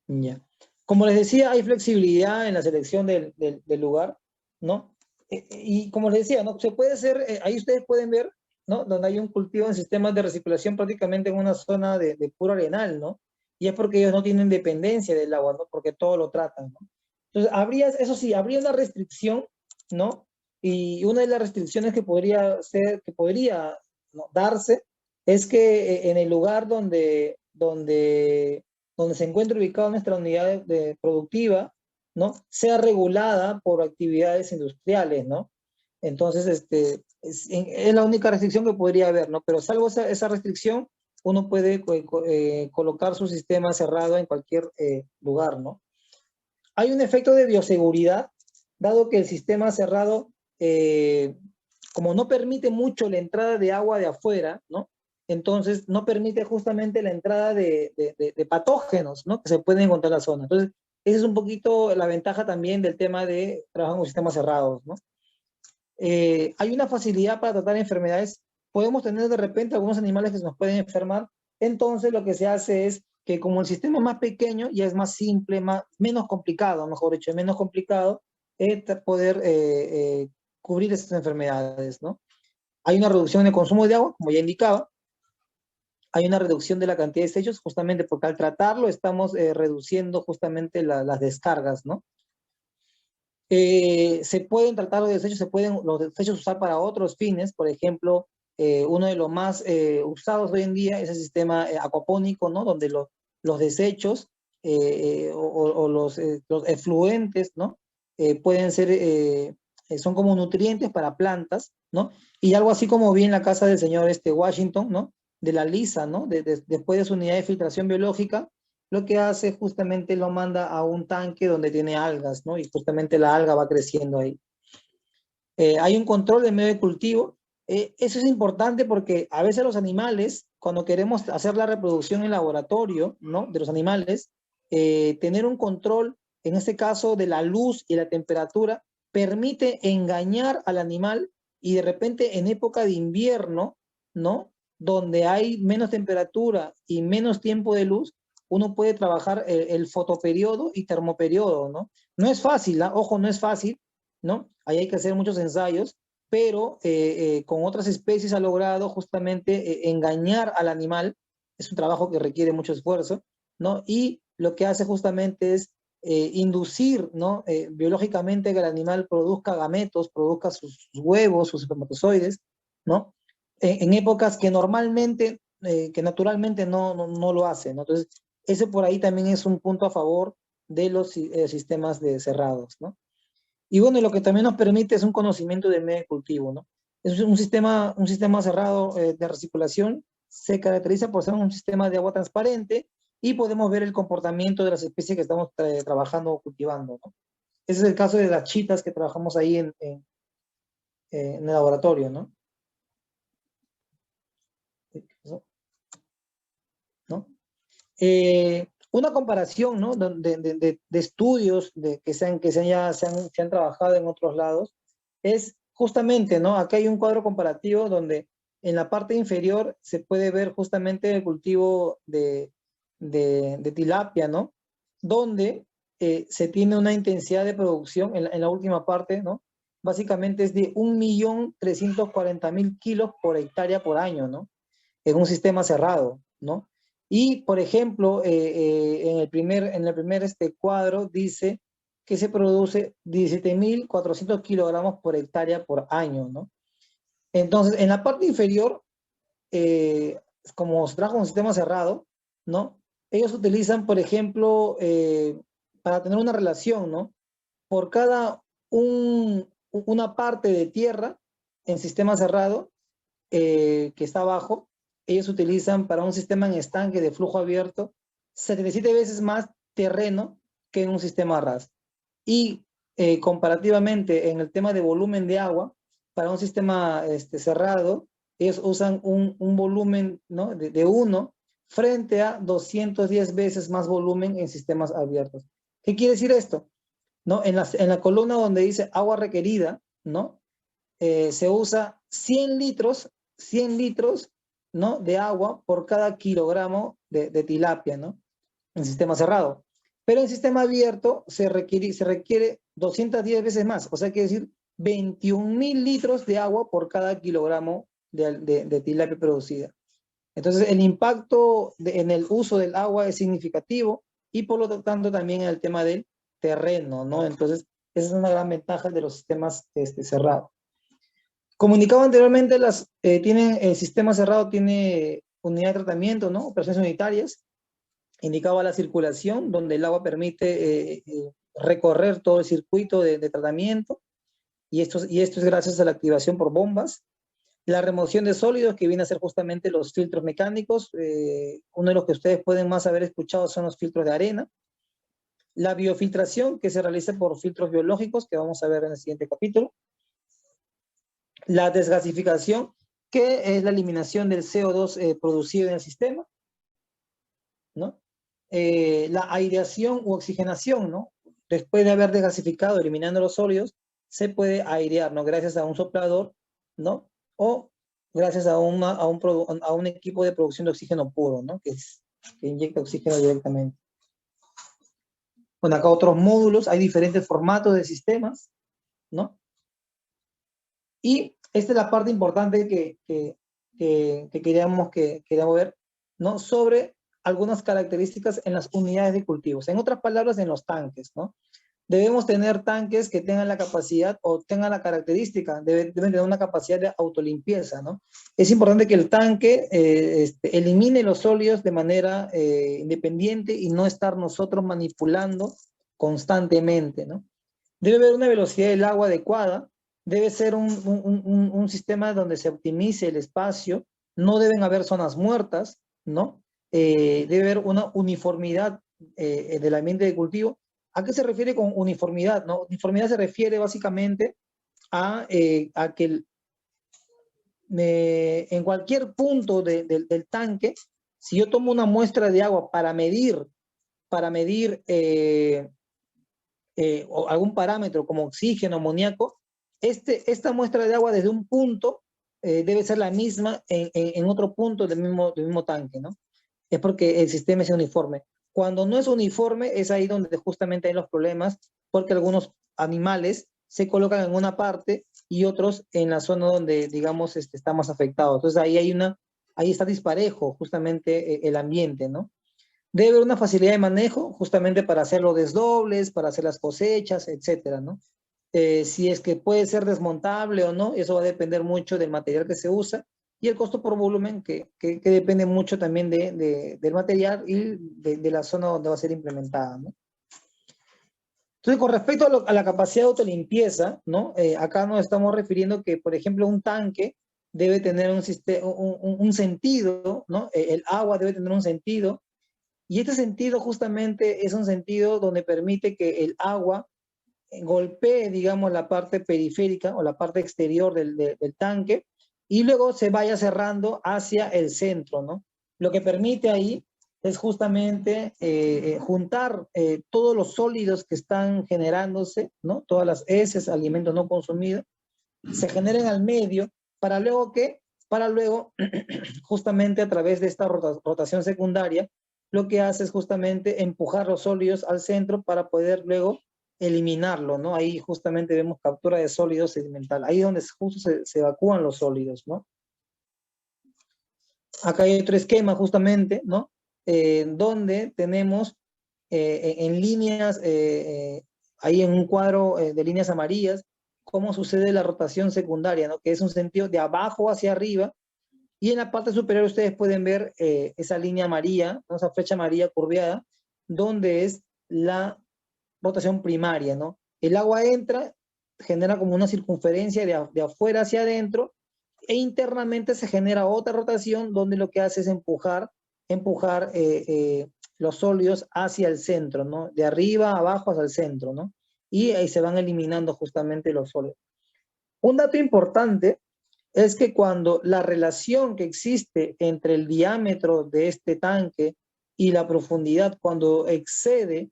Ya. Como les decía, hay flexibilidad en la selección del lugar, ¿no? Y como les decía, ¿no? Se puede hacer, ahí ustedes pueden ver, ¿no? Donde hay un cultivo en sistemas de recirculación prácticamente en una zona de puro arenal, ¿no? Y es porque ellos no tienen dependencia del agua, ¿no? Porque todo lo tratan, ¿no? Entonces, eso sí, habría una restricción, ¿no? Y una de las restricciones que podría ser, que podría, ¿no?, darse, es que en el lugar donde se encuentra ubicada nuestra unidad productiva, ¿no? Sea regulada por actividades industriales, ¿no? Entonces, es la única restricción que podría haber, ¿no? Pero salvo esa restricción, uno puede colocar su sistema cerrado en cualquier lugar, ¿no? Hay un efecto de bioseguridad, dado que el sistema cerrado, como no permite mucho la entrada de agua de afuera, ¿no? Entonces no permite justamente la entrada de patógenos, ¿no?, que se pueden encontrar en la zona. Entonces, esa es un poquito la ventaja también del tema de trabajar con sistemas cerrados, ¿no? Hay una facilidad para tratar enfermedades. Podemos tener de repente algunos animales que se nos pueden enfermar. Entonces lo que se hace es que como el sistema es más pequeño, ya es más simple, menos complicado, mejor dicho, menos complicado poder cubrir estas enfermedades, ¿no? Hay una reducción en el consumo de agua, como ya indicaba. Hay una reducción de la cantidad de desechos, justamente porque al tratarlo estamos reduciendo justamente las descargas, ¿no? Se pueden tratar los desechos, los desechos usar para otros fines. Por ejemplo, uno de los más usados hoy en día es el sistema acuapónico, ¿no? Donde los desechos o los efluentes, ¿no? Pueden ser, son como nutrientes para plantas, ¿no? Y algo así como vi en la casa del señor Washington, ¿no? De la LISA, ¿no? Después de su unidad de filtración biológica, lo que hace justamente lo manda a un tanque donde tiene algas, ¿no? Y justamente la alga va creciendo ahí. Hay un control de medio de cultivo. Eso es importante porque a veces los animales, cuando queremos hacer la reproducción en laboratorio, ¿no?, de los animales, tener un control, en este caso de la luz y la temperatura, permite engañar al animal y de repente en época de invierno, ¿no?, donde hay menos temperatura y menos tiempo de luz, uno puede trabajar el fotoperiodo y termoperiodo, ¿no? No es fácil, ¿eh? Ojo, no es fácil, ¿no? Ahí hay que hacer muchos ensayos, pero con otras especies ha logrado justamente engañar al animal. Es un trabajo que requiere mucho esfuerzo, ¿no? Y lo que hace justamente es inducir, ¿no?, biológicamente que el animal produzca gametos, produzca sus huevos, sus espermatozoides, ¿no? En épocas que normalmente, que naturalmente no lo hace, ¿no? Entonces, ese por ahí también es un punto a favor de los sistemas cerrados, ¿no? Y bueno, lo que también nos permite es un conocimiento del medio de cultivo, ¿no? Es un sistema cerrado de recirculación, se caracteriza por ser un sistema de agua transparente y podemos ver el comportamiento de las especies que estamos trabajando o cultivando, ¿no? Ese es el caso de las chitas que trabajamos ahí en el laboratorio, ¿no? ¿No? Una comparación, ¿no?, de estudios se han trabajado en otros lados, es justamente, ¿no? Acá hay un cuadro comparativo donde en la parte inferior se puede ver justamente el cultivo de tilapia, ¿no? Donde se tiene una intensidad de producción en la última parte, ¿no? Básicamente es de 1.340.000 kilos por hectárea por año, ¿no? En un sistema cerrado, ¿no? Y, por ejemplo, en el primer cuadro dice que se produce 17.400 kilogramos por hectárea por año, ¿no? Entonces, en la parte inferior, como se trabaja con un sistema cerrado, ¿no? Ellos utilizan, por ejemplo, para tener una relación, ¿no? Por cada una parte de tierra en sistema cerrado que está abajo, ellos utilizan para un sistema en estanque de flujo abierto 77 veces más terreno que en un sistema ras. Y comparativamente en el tema de volumen de agua, para un sistema cerrado, ellos usan un volumen, ¿no? de 1 frente a 210 veces más volumen en sistemas abiertos. ¿Qué quiere decir esto? ¿No? En la columna donde dice agua requerida, ¿no? Se usa 100 litros, ¿no? de agua por cada kilogramo de tilapia, ¿no? En sistema cerrado. Pero en sistema abierto se requiere 210 veces más, o sea, quiere decir 21.000 litros de agua por cada kilogramo de tilapia producida. Entonces, el impacto en el uso del agua es significativo y por lo tanto también en el tema del terreno, ¿no? Entonces, esa es una gran ventaja de los sistemas cerrados. Comunicado anteriormente, el sistema cerrado tiene unidad de tratamiento, ¿no? Operaciones unitarias. Indicaba la circulación, donde el agua permite recorrer todo el circuito de tratamiento, y esto es gracias a la activación por bombas. La remoción de sólidos, que viene a ser justamente los filtros mecánicos, uno de los que ustedes pueden más haber escuchado son los filtros de arena. La biofiltración, que se realiza por filtros biológicos, que vamos a ver en el siguiente capítulo. La desgasificación, que es la eliminación del CO2 producido en el sistema, ¿no? La aireación u oxigenación, ¿no? Después de haber desgasificado, eliminando los sólidos, se puede airear, ¿no? Gracias a un soplador, ¿no? O gracias a un equipo de producción de oxígeno puro, ¿no? Que inyecta oxígeno directamente. Bueno, acá otros módulos, hay diferentes formatos de sistemas, ¿no? Y esta es la parte importante que queríamos ver, ¿no? Sobre algunas características en las unidades de cultivos. En otras palabras, en los tanques, ¿no? Debemos tener tanques que tengan la capacidad o tengan la característica, deben tener una capacidad de autolimpieza, ¿no? Es importante que el tanque elimine los sólidos de manera independiente y no estar nosotros manipulando constantemente, ¿no? Debe haber una velocidad del agua adecuada, debe ser un sistema donde se optimice el espacio, no deben haber zonas muertas, ¿no? Debe haber una uniformidad del ambiente de cultivo. ¿A qué se refiere con uniformidad? ¿No? Uniformidad se refiere básicamente a que en cualquier punto del tanque, si yo tomo una muestra de agua para medir o algún parámetro como oxígeno, amoníaco, esta muestra de agua desde un punto debe ser la misma en otro punto del mismo tanque, ¿no? Es porque el sistema es uniforme. Cuando no es uniforme, es ahí donde justamente hay los problemas, porque algunos animales se colocan en una parte y otros en la zona donde, digamos, está más afectado. Entonces ahí está disparejo justamente el ambiente, ¿no? Debe haber una facilidad de manejo justamente para hacer los desdobles, para hacer las cosechas, etcétera, ¿no? Si es que puede ser desmontable o no, eso va a depender mucho del material que se usa y el costo por volumen que depende mucho también del material y de la zona donde va a ser implementada, ¿no? Entonces, con respecto a la capacidad de autolimpieza, ¿no? Acá nos estamos refiriendo que, por ejemplo, un tanque debe tener un sentido, ¿no? El agua debe tener un sentido, y este sentido justamente es un sentido donde permite que el agua golpee, digamos, la parte periférica o la parte exterior del tanque y luego se vaya cerrando hacia el centro, ¿no? Lo que permite ahí es justamente juntar todos los sólidos que están generándose, ¿no? Todas las heces, alimentos no consumidos, se generen al medio para luego justamente a través de esta rotación secundaria, lo que hace es justamente empujar los sólidos al centro para poder luego eliminarlo, ¿no? Ahí justamente vemos captura de sólidos sedimental. Ahí es donde justo se evacúan los sólidos, ¿no? Acá hay otro esquema justamente, ¿no? Donde tenemos en líneas, ahí en un cuadro de líneas amarillas, cómo sucede la rotación secundaria, ¿no? Que es un sentido de abajo hacia arriba, y en la parte superior ustedes pueden ver esa línea amarilla, ¿no? Esa flecha amarilla curveada, donde es la rotación primaria, ¿no? El agua entra, genera como una circunferencia de afuera hacia adentro, e internamente se genera otra rotación donde lo que hace es empujar los sólidos hacia el centro, ¿no? De arriba a abajo hacia el centro, ¿no? Y ahí se van eliminando justamente los sólidos. Un dato importante es que cuando la relación que existe entre el diámetro de este tanque y la profundidad, cuando excede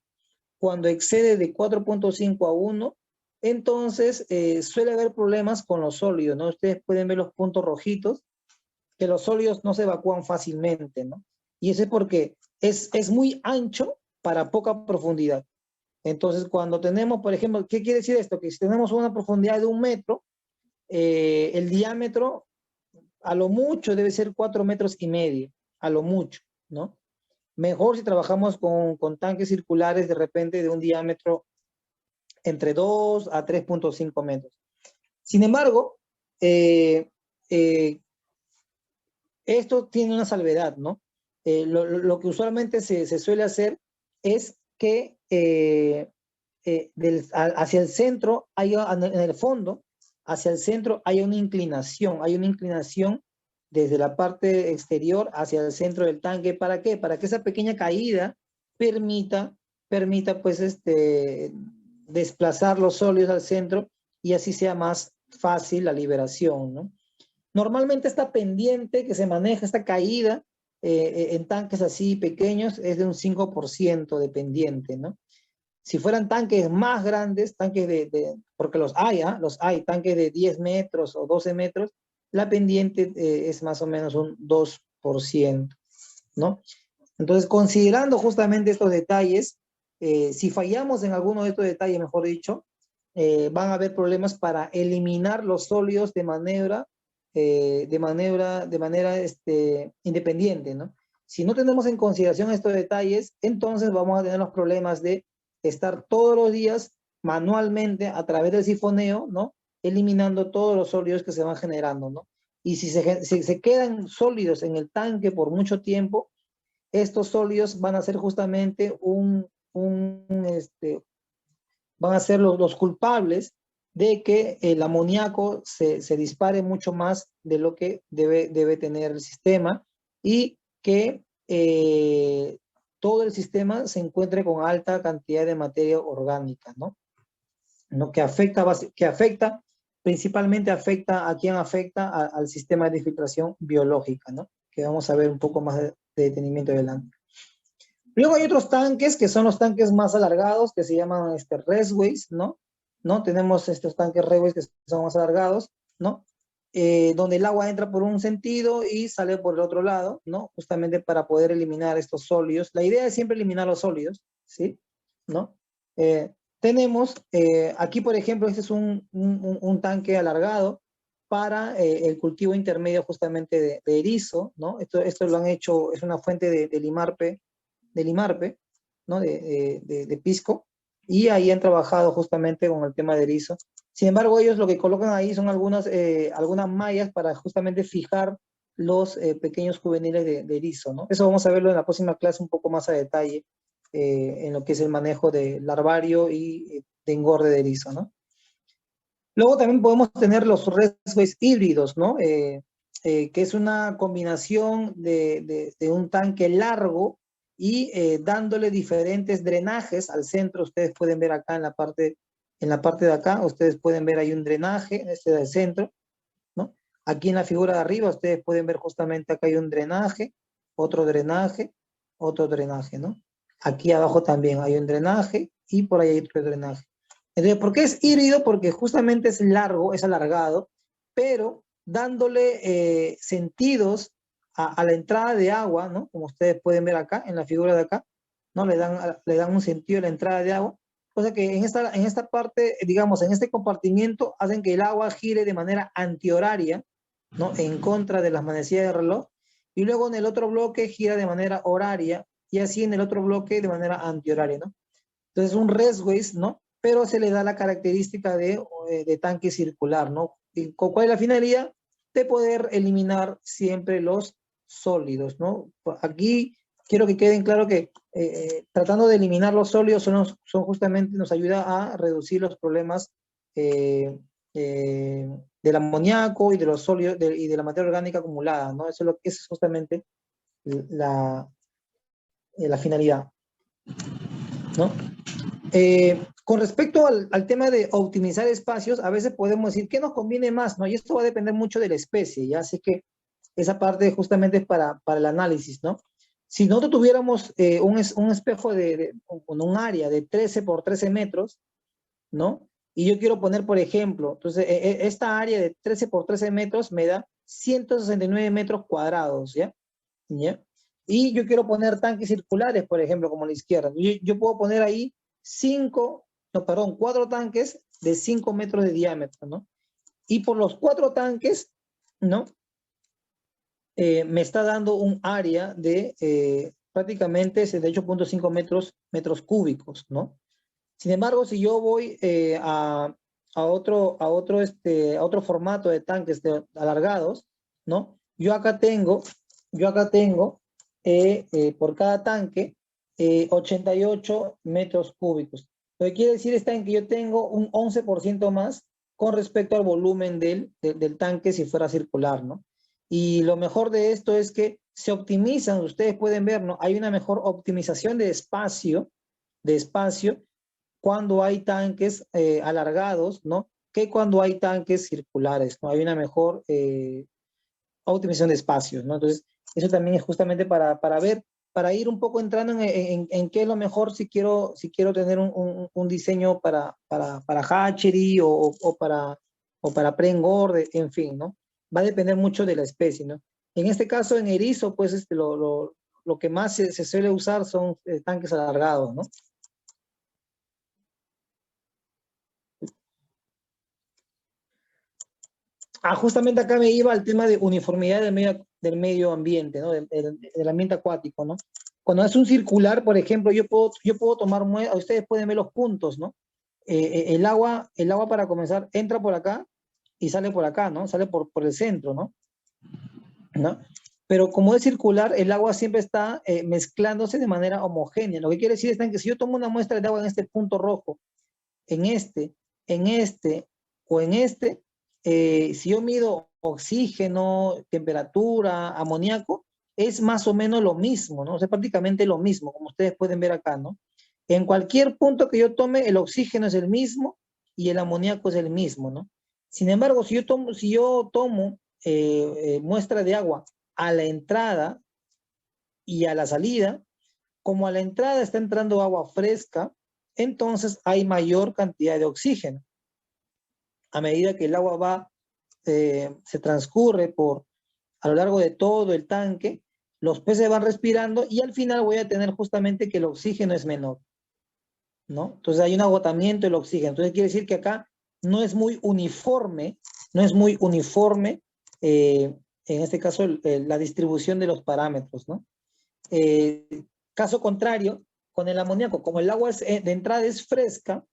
de 4.5 a 1, entonces suele haber problemas con los sólidos, ¿no? Ustedes pueden ver los puntos rojitos, que los sólidos no se evacúan fácilmente, ¿no? Y eso es porque es muy ancho para poca profundidad. Entonces, cuando tenemos, por ejemplo, ¿qué quiere decir esto? Que si tenemos una profundidad de 1 metro, el diámetro a lo mucho debe ser 4,5 metros, a lo mucho, ¿no? Mejor si trabajamos con tanques circulares de repente de un diámetro entre 2 a 3.5 metros. Sin embargo, esto tiene una salvedad, ¿no? Lo que usualmente se suele hacer es que hacia el centro, en el fondo, hacia el centro hay una inclinación desde la parte exterior hacia el centro del tanque. ¿Para qué? Para que esa pequeña caída permita pues desplazar los sólidos al centro y así sea más fácil la liberación, ¿no? Normalmente esta pendiente que se maneja, esta caída en tanques así pequeños es de un 5% de pendiente, ¿no? Si fueran tanques más grandes, tanques porque los hay, tanques de 10 metros o 12 metros, la pendiente es más o menos un 2%, ¿no? Entonces, considerando justamente estos detalles, si fallamos en alguno de estos detalles, mejor dicho, van a haber problemas para eliminar los sólidos de manera independiente, ¿no? Si no tenemos en consideración estos detalles, entonces vamos a tener los problemas de estar todos los días manualmente a través del sifoneo, ¿no? Eliminando todos los sólidos que se van generando, ¿no? Y si se quedan sólidos en el tanque por mucho tiempo, estos sólidos van a ser justamente van a ser los culpables de que el amoníaco se dispare mucho más de lo que debe tener el sistema, y que todo el sistema se encuentre con alta cantidad de materia orgánica, ¿no? Que principalmente afecta a quién afecta al sistema de filtración biológica, ¿no? Que vamos a ver un poco más de detenimiento adelante. Luego hay otros tanques que son los tanques más alargados, que se llaman resways, ¿no? Tenemos estos tanques resways que son más alargados, ¿no? Donde el agua entra por un sentido y sale por el otro lado, ¿no? Justamente para poder eliminar estos sólidos. La idea es siempre eliminar los sólidos, ¿sí? ¿No? Tenemos, aquí por ejemplo, este es un tanque alargado para el cultivo intermedio justamente de erizo, ¿no? Esto lo han hecho, es una fuente de Limarpe, ¿no? De Pisco, y ahí han trabajado justamente con el tema de erizo. Sin embargo, ellos lo que colocan ahí son algunas mallas para justamente fijar los pequeños juveniles de erizo, ¿no? Eso vamos a verlo en la próxima clase un poco más a detalle, en lo que es el manejo de larvario y de engorde de erizo, ¿no? Luego también podemos tener los resways híbridos, ¿no? Que es una combinación de un tanque largo y dándole diferentes drenajes al centro. Ustedes pueden ver acá en la parte de acá, ustedes pueden ver ahí un drenaje, este del centro, ¿no? Aquí en la figura de arriba ustedes pueden ver justamente acá hay un drenaje, otro drenaje, ¿no? Aquí abajo también hay un drenaje y por ahí hay otro drenaje. Entonces, ¿por qué es híbrido? Porque justamente es largo, es alargado, pero dándole sentidos a la entrada de agua, ¿no? Como ustedes pueden ver acá, en la figura de acá, ¿no? Le dan un sentido a la entrada de agua, cosa que en esta parte, digamos, en este compartimiento, hacen que el agua gire de manera antihoraria, ¿no? En contra de las manecillas del reloj, y luego en el otro bloque gira de manera horaria, y así en el otro bloque de manera antihoraria, ¿no? Entonces un raceways, ¿no? Pero se le da la característica de tanque circular, ¿no? ¿Y cuál es la finalidad? De poder eliminar siempre los sólidos, ¿no? Aquí quiero que queden claro que tratando de eliminar los sólidos son justamente, nos ayuda a reducir los problemas del amoníaco y de los sólidos y de la materia orgánica acumulada, ¿no? Eso es justamente la, la finalidad, ¿no? Con respecto al tema de optimizar espacios, a veces podemos decir, ¿qué nos conviene más? ¿No? Y esto va a depender mucho de la especie, ¿ya? Así que esa parte justamente es para el análisis, ¿no? Si nosotros tuviéramos un espejo con un área de 13 por 13 metros, ¿no? Y yo quiero poner, por ejemplo, entonces, esta área de 13 por 13 metros me da 169 metros cuadrados, ¿ya? ¿Ya? Y yo quiero poner tanques circulares, por ejemplo, como a la izquierda. Yo puedo poner ahí cuatro tanques de 5 metros de diámetro, ¿no? Y por los 4 tanques, ¿no? Me está dando un área de prácticamente 78.5 metros cúbicos, ¿no? Sin embargo, si yo voy a otro formato de tanques alargados, ¿no? Yo acá tengo por cada tanque 88 metros cúbicos. Lo que quiere decir es que yo tengo un 11% más con respecto al volumen del tanque si fuera circular, ¿no? Y lo mejor de esto es que se optimizan, ustedes pueden ver, ¿no? Hay una mejor optimización de espacio cuando hay tanques alargados, ¿no? Que cuando hay tanques circulares, ¿no? Hay una mejor optimización de espacios, ¿no? Entonces, eso también es justamente para ver, para ir un poco entrando en qué es lo mejor si quiero tener un diseño para hatchery o para pre-engorde, en fin, ¿no? Va a depender mucho de la especie, ¿no? En este caso, en erizo, pues lo que más se suele usar son tanques alargados, ¿no? Justamente acá me iba al tema de uniformidad del medio ambiente, ¿no? Del ambiente acuático, ¿no? Cuando es un circular, por ejemplo, yo puedo tomar muestras, ustedes pueden ver los puntos, ¿no? El agua para comenzar entra por acá y sale por acá, ¿no? Sale por el centro, ¿no? ¿No? Pero como es circular, el agua siempre está mezclándose de manera homogénea. Lo que quiere decir es que si yo tomo una muestra de agua en este punto rojo, en este, en este o en este, si yo mido oxígeno, temperatura, amoníaco, es más o menos lo mismo, ¿no? O sea, prácticamente lo mismo, como ustedes pueden ver acá, ¿no? En cualquier punto que yo tome, el oxígeno es el mismo y el amoníaco es el mismo, ¿no? Sin embargo, si yo tomo muestra de agua a la entrada y a la salida, como a la entrada está entrando agua fresca, entonces hay mayor cantidad de oxígeno. A medida que el agua se transcurre a lo largo de todo el tanque, los peces van respirando y al final voy a tener justamente que el oxígeno es menor, ¿no? Entonces hay un agotamiento del oxígeno. Entonces quiere decir que acá no es muy uniforme, no es muy uniforme, en este caso, la distribución de los parámetros, ¿no? Eh, Caso contrario, con el amoníaco, como el agua de entrada es fresca,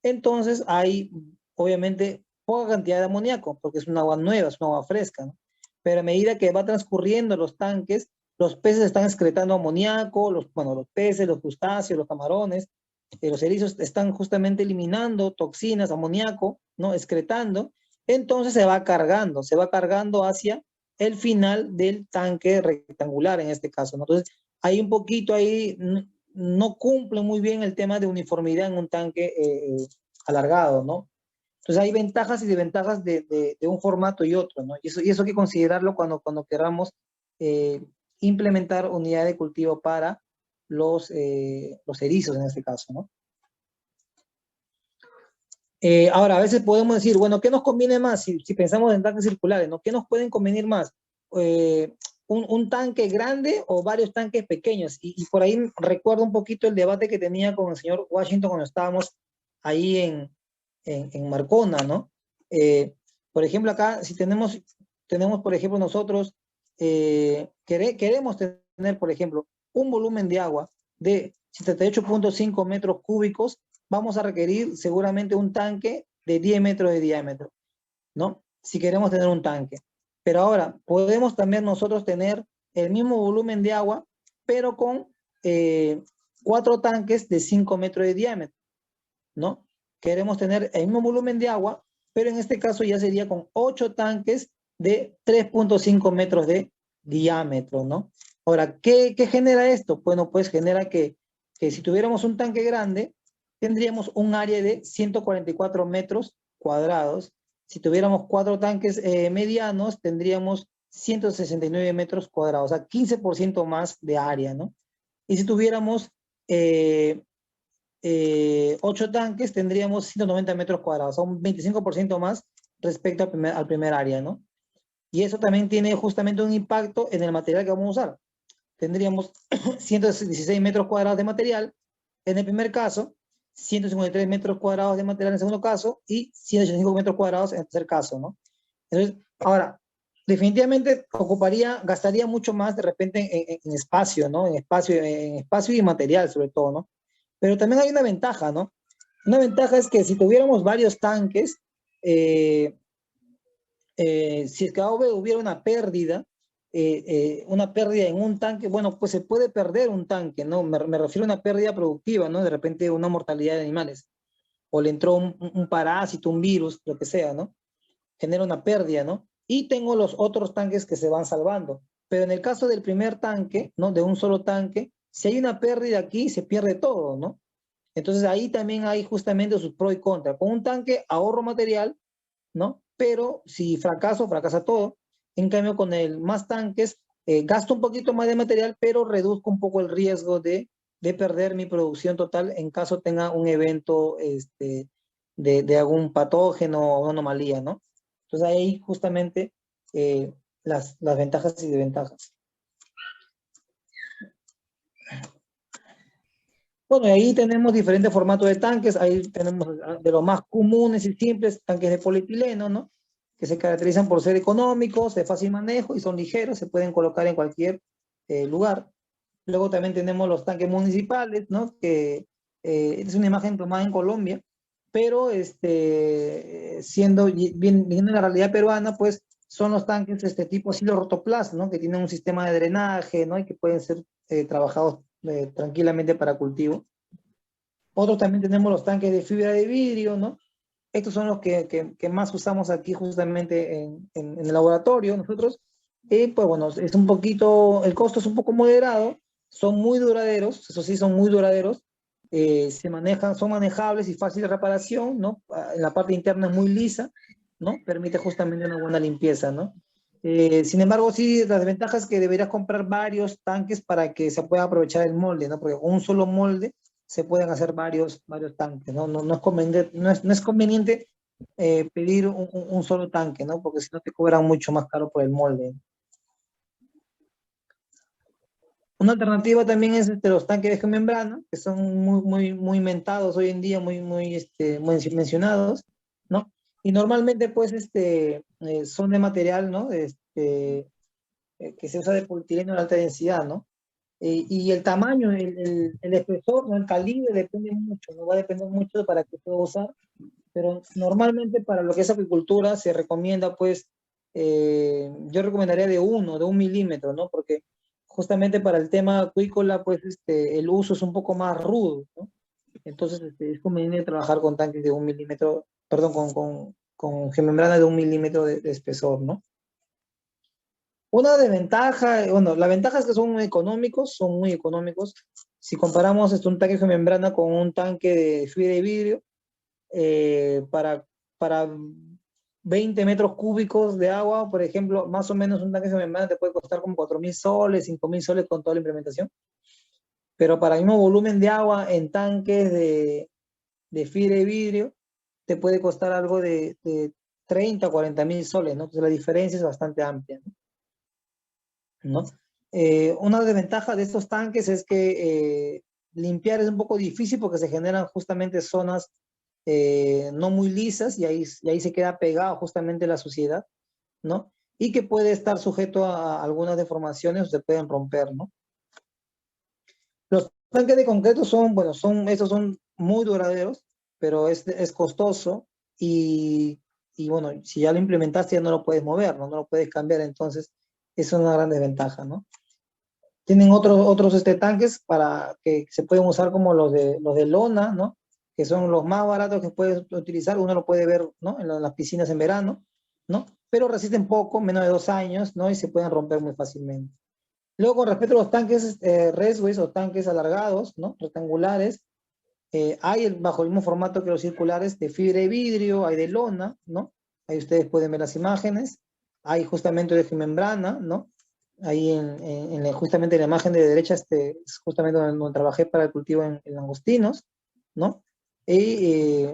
entonces hay obviamente poca cantidad de amoníaco, porque es un agua nueva, es un agua fresca, ¿no? Pero a medida que va transcurriendo los tanques, los peces están excretando amoníaco, los peces, los crustáceos, los camarones, los erizos están justamente eliminando toxinas, amoníaco, ¿no? Excretando, entonces se va cargando hacia el final del tanque rectangular en este caso, ¿no? Entonces, hay un poquito ahí, no cumple muy bien el tema de uniformidad en un tanque alargado, ¿no? Entonces hay ventajas y desventajas de un formato y otro, ¿no? Y eso hay que considerarlo cuando queramos eh, implementar unidades de cultivo para los erizos en este caso, ¿no? Ahora, a veces podemos decir, bueno, ¿qué nos conviene más si pensamos en tanques circulares, ¿no? ¿Qué nos pueden convenir más? un tanque grande o varios tanques pequeños. Y por ahí recuerdo un poquito el debate que tenía con el señor Washington cuando estábamos ahí en Marcona, ¿no? Por ejemplo, acá, si tenemos por ejemplo, nosotros, queremos tener, por ejemplo, un volumen de agua de 78.5 metros cúbicos, vamos a requerir seguramente un tanque de 10 metros de diámetro, ¿no? Si queremos tener un tanque. Pero ahora, podemos también nosotros tener el mismo volumen de agua, pero con 4 tanques de 5 metros de diámetro, ¿no? Queremos tener el mismo volumen de agua, pero en este caso ya sería con 8 tanques de 3.5 metros de diámetro, ¿no? Ahora, ¿qué genera esto? Bueno, pues genera que si tuviéramos un tanque grande, tendríamos un área de 144 metros cuadrados. Si tuviéramos 4 tanques medianos, tendríamos 169 metros cuadrados, o sea, 15% más de área, ¿no? Y si tuviéramos 8 tanques, tendríamos 190 metros cuadrados, o un 25% más respecto al primer área, ¿no? Y eso también tiene justamente un impacto en el material que vamos a usar. Tendríamos 116 metros cuadrados de material en el primer caso, 153 metros cuadrados de material en el segundo caso y 185 metros cuadrados en el tercer caso, ¿no? Entonces, ahora, definitivamente gastaría mucho más de repente en espacio, ¿no? En espacio y material sobre todo, ¿no? Pero también hay una ventaja, ¿no? Una ventaja es que si tuviéramos varios tanques, eh, si es que hubiera una pérdida en un tanque, bueno, pues se puede perder un tanque, ¿no? Me refiero a una pérdida productiva, ¿no? De repente una mortalidad de animales, o le entró un parásito, un virus, lo que sea, ¿no? Genera una pérdida, ¿no? Y tengo los otros tanques que se van salvando. Pero en el caso del primer tanque, ¿no? De un solo tanque, si hay una pérdida aquí, se pierde todo, ¿no? Entonces ahí también hay justamente sus pros y contras. Con un tanque ahorro material, ¿no? Pero si fracaso, fracasa todo. En cambio, con el más tanques, gasto un poquito más de material, pero reduzco un poco el riesgo de perder mi producción total en caso tenga un evento de algún patógeno o anomalía, ¿no? Entonces ahí justamente las ventajas y desventajas. Bueno, y ahí tenemos diferentes formatos de tanques. Ahí tenemos de los más comunes y simples, tanques de polietileno, ¿no? Que se caracterizan por ser económicos, de fácil manejo y son ligeros, se pueden colocar en cualquier lugar. Luego también tenemos los tanques municipales, ¿no? Que es una imagen tomada en Colombia, pero viendo la realidad peruana, pues son los tanques de este tipo así los rotoplas, ¿no? Que tienen un sistema de drenaje, ¿no? Y que pueden ser trabajados tranquilamente para cultivo. Otros también tenemos los tanques de fibra de vidrio, ¿no? Estos son los que más usamos aquí justamente en el laboratorio nosotros. Pues bueno, el costo es un poco moderado, son muy duraderos, eso sí, son muy duraderos, son manejables y fácil de reparación, ¿no? En la parte interna es muy lisa, ¿no? Permite justamente una buena limpieza, ¿no? Sin embargo, sí, la desventaja es que deberías comprar varios tanques para que se pueda aprovechar el molde, ¿no? Porque con un solo molde se pueden hacer varios tanques, ¿no? No es conveniente, no es conveniente pedir un solo tanque, ¿no? Porque si no te cobran mucho más caro por el molde. Una alternativa también es los tanques de membrana, que son muy mentados hoy en día, muy mencionados, ¿no? Y normalmente, pues, son de material, ¿no? Que se usa de polietileno de alta densidad, ¿no? Y el tamaño, el espesor, ¿no? El calibre depende mucho, ¿no? Va a depender mucho para qué puedo usar, pero normalmente para lo que es acuicultura se recomienda, pues, yo recomendaría de 1 milímetro, ¿no? Porque justamente para el tema acuícola, pues, el uso es un poco más rudo, ¿no? Entonces, es conveniente trabajar con tanques de 1 milímetro, perdón, con membrana de 1 milímetro de espesor, ¿no? Una desventaja, bueno, la ventaja es que son muy económicos. Si comparamos un tanque de membrana con un tanque de fibra de vidrio, para 20 metros cúbicos de agua, por ejemplo, más o menos un tanque de membrana te puede costar como 4.000 soles, 5.000 soles con toda la implementación. Pero para el mismo volumen de agua en tanques de fibra de vidrio, te puede costar algo de 30 o 40.000 soles, ¿no? Entonces la diferencia es bastante amplia, ¿no? ¿no? Una desventaja de estos tanques es que limpiar es un poco difícil porque se generan justamente zonas no muy lisas y ahí se queda pegado justamente la suciedad, ¿no? Y que puede estar sujeto a algunas deformaciones o se pueden romper, ¿no? Los tanques de concreto son, bueno, estos son muy duraderos, pero es costoso y bueno, si ya lo implementaste ya no lo puedes mover, ¿no? No lo puedes cambiar, entonces es una gran desventaja, ¿no? Tienen otros tanques para que se pueden usar como los de lona, ¿no? Que son los más baratos que puedes utilizar, uno lo puede ver, ¿no? En las piscinas en verano, ¿no? Pero resisten poco, menos de 2 años, ¿no? Y se pueden romper muy fácilmente. Luego, con respecto a los tanques raceways o tanques alargados, ¿no? Rectangulares, hay bajo el mismo formato que los circulares de fibra de vidrio, hay de lona, ¿no? Ahí ustedes pueden ver las imágenes. Hay justamente de membrana, ¿no? Ahí justamente en la imagen de derecha es justamente donde trabajé para el cultivo en langostinos, ¿no? Y,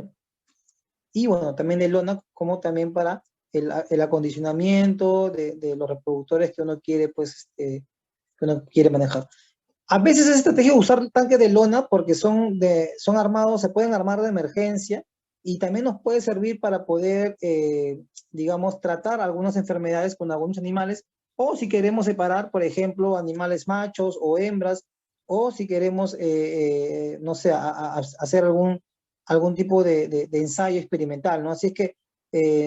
y bueno, también de lona como también para el acondicionamiento de los reproductores que uno quiere, pues, que uno quiere manejar. A veces es estratégico usar tanques de lona porque son armados, se pueden armar de emergencia y también nos puede servir para poder, digamos, tratar algunas enfermedades con algunos animales o si queremos separar, por ejemplo, animales machos o hembras o si queremos, no sé, hacer algún tipo de ensayo experimental, ¿no? Así es que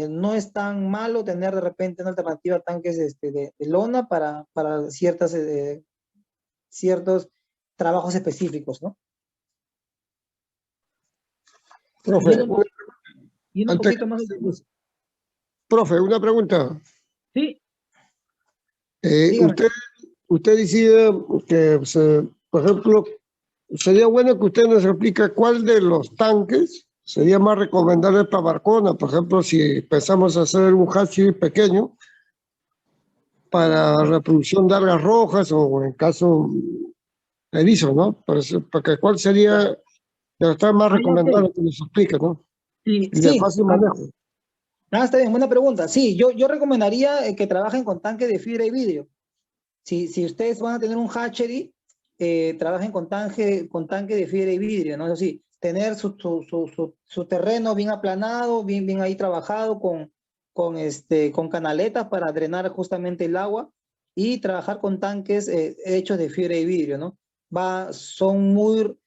no es tan malo tener de repente una alternativa a tanques de lona para ciertos trabajos específicos, ¿no? Profe, Yendo, yendo un antes, poquito más de uso. profe, una pregunta. Sí, dígame. Usted, usted decía que, por ejemplo, sería bueno que usted nos explique cuál de los tanques sería más recomendable para Barcona. Por ejemplo, si pensamos hacer un hatchery pequeño para reproducción de algas rojas o en caso erizo, ¿no? Porque cuál sería de los tanques más Ah, ya, ok. recomendable que nos explique, ¿no? Sí, Y de sí. fácil manejo. Está bien, buena pregunta. Sí, yo recomendaría que trabajen con tanques de fibra y vidrio. Si ustedes van a tener un hatchery, trabajen con tanque de fibra y vidrio, ¿no? Eso sí, tener su terreno bien aplanado, bien ahí trabajado con canaletas para drenar justamente el agua y trabajar con tanques hechos de fibra y vidrio, ¿no? Son muy,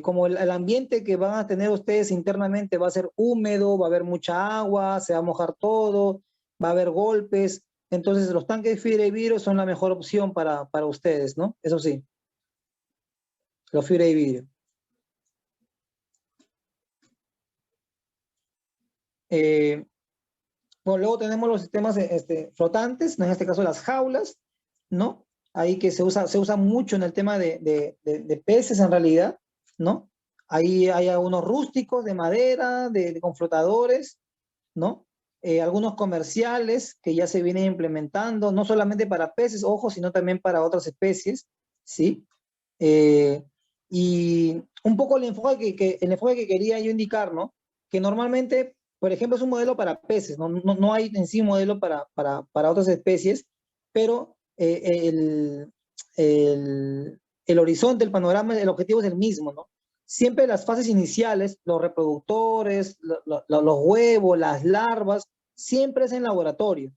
como el ambiente que van a tener ustedes internamente va a ser húmedo, va a haber mucha agua, se va a mojar todo, va a haber golpes. Entonces, los tanques de fibra y vidrio son la mejor opción para ustedes, ¿no? Eso sí, los fibra y vidrio. Eh, bueno, luego tenemos los sistemas flotantes, ¿no? En este caso las jaulas, ¿no? Ahí que se usa mucho en el tema de peces en realidad, ¿no? Ahí hay algunos rústicos de madera, con flotadores, ¿no? Algunos comerciales que ya se vienen implementando, no solamente para peces, ojo, sino también para otras especies, ¿sí? Eh, y un poco el enfoque que quería yo indicar, ¿no? Que normalmente, por ejemplo, es un modelo para peces, no hay en sí un modelo para otras especies, pero el horizonte, el panorama, el objetivo es el mismo, ¿no? Siempre las fases iniciales, los reproductores, los huevos, las larvas, siempre es en laboratorio,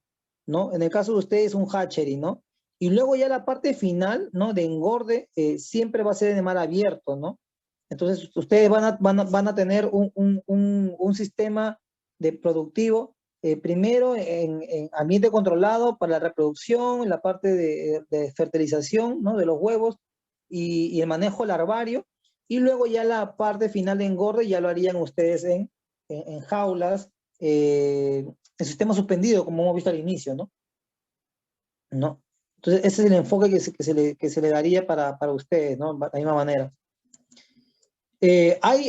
¿no? En el caso de ustedes, un hatchery, ¿no? Y luego ya la parte final, ¿no? De engorde, siempre va a ser de mar abierto, ¿no? Entonces, ustedes van a tener un sistema de productivo, primero en ambiente controlado para la reproducción, en la parte de fertilización, ¿no? De los huevos y el manejo larvario, y luego ya la parte final de engorde ya lo harían ustedes en jaulas, en sistema suspendido, como hemos visto al inicio, ¿no? ¿No? Entonces, ese es el enfoque que se le daría para ustedes, ¿no? De la misma manera.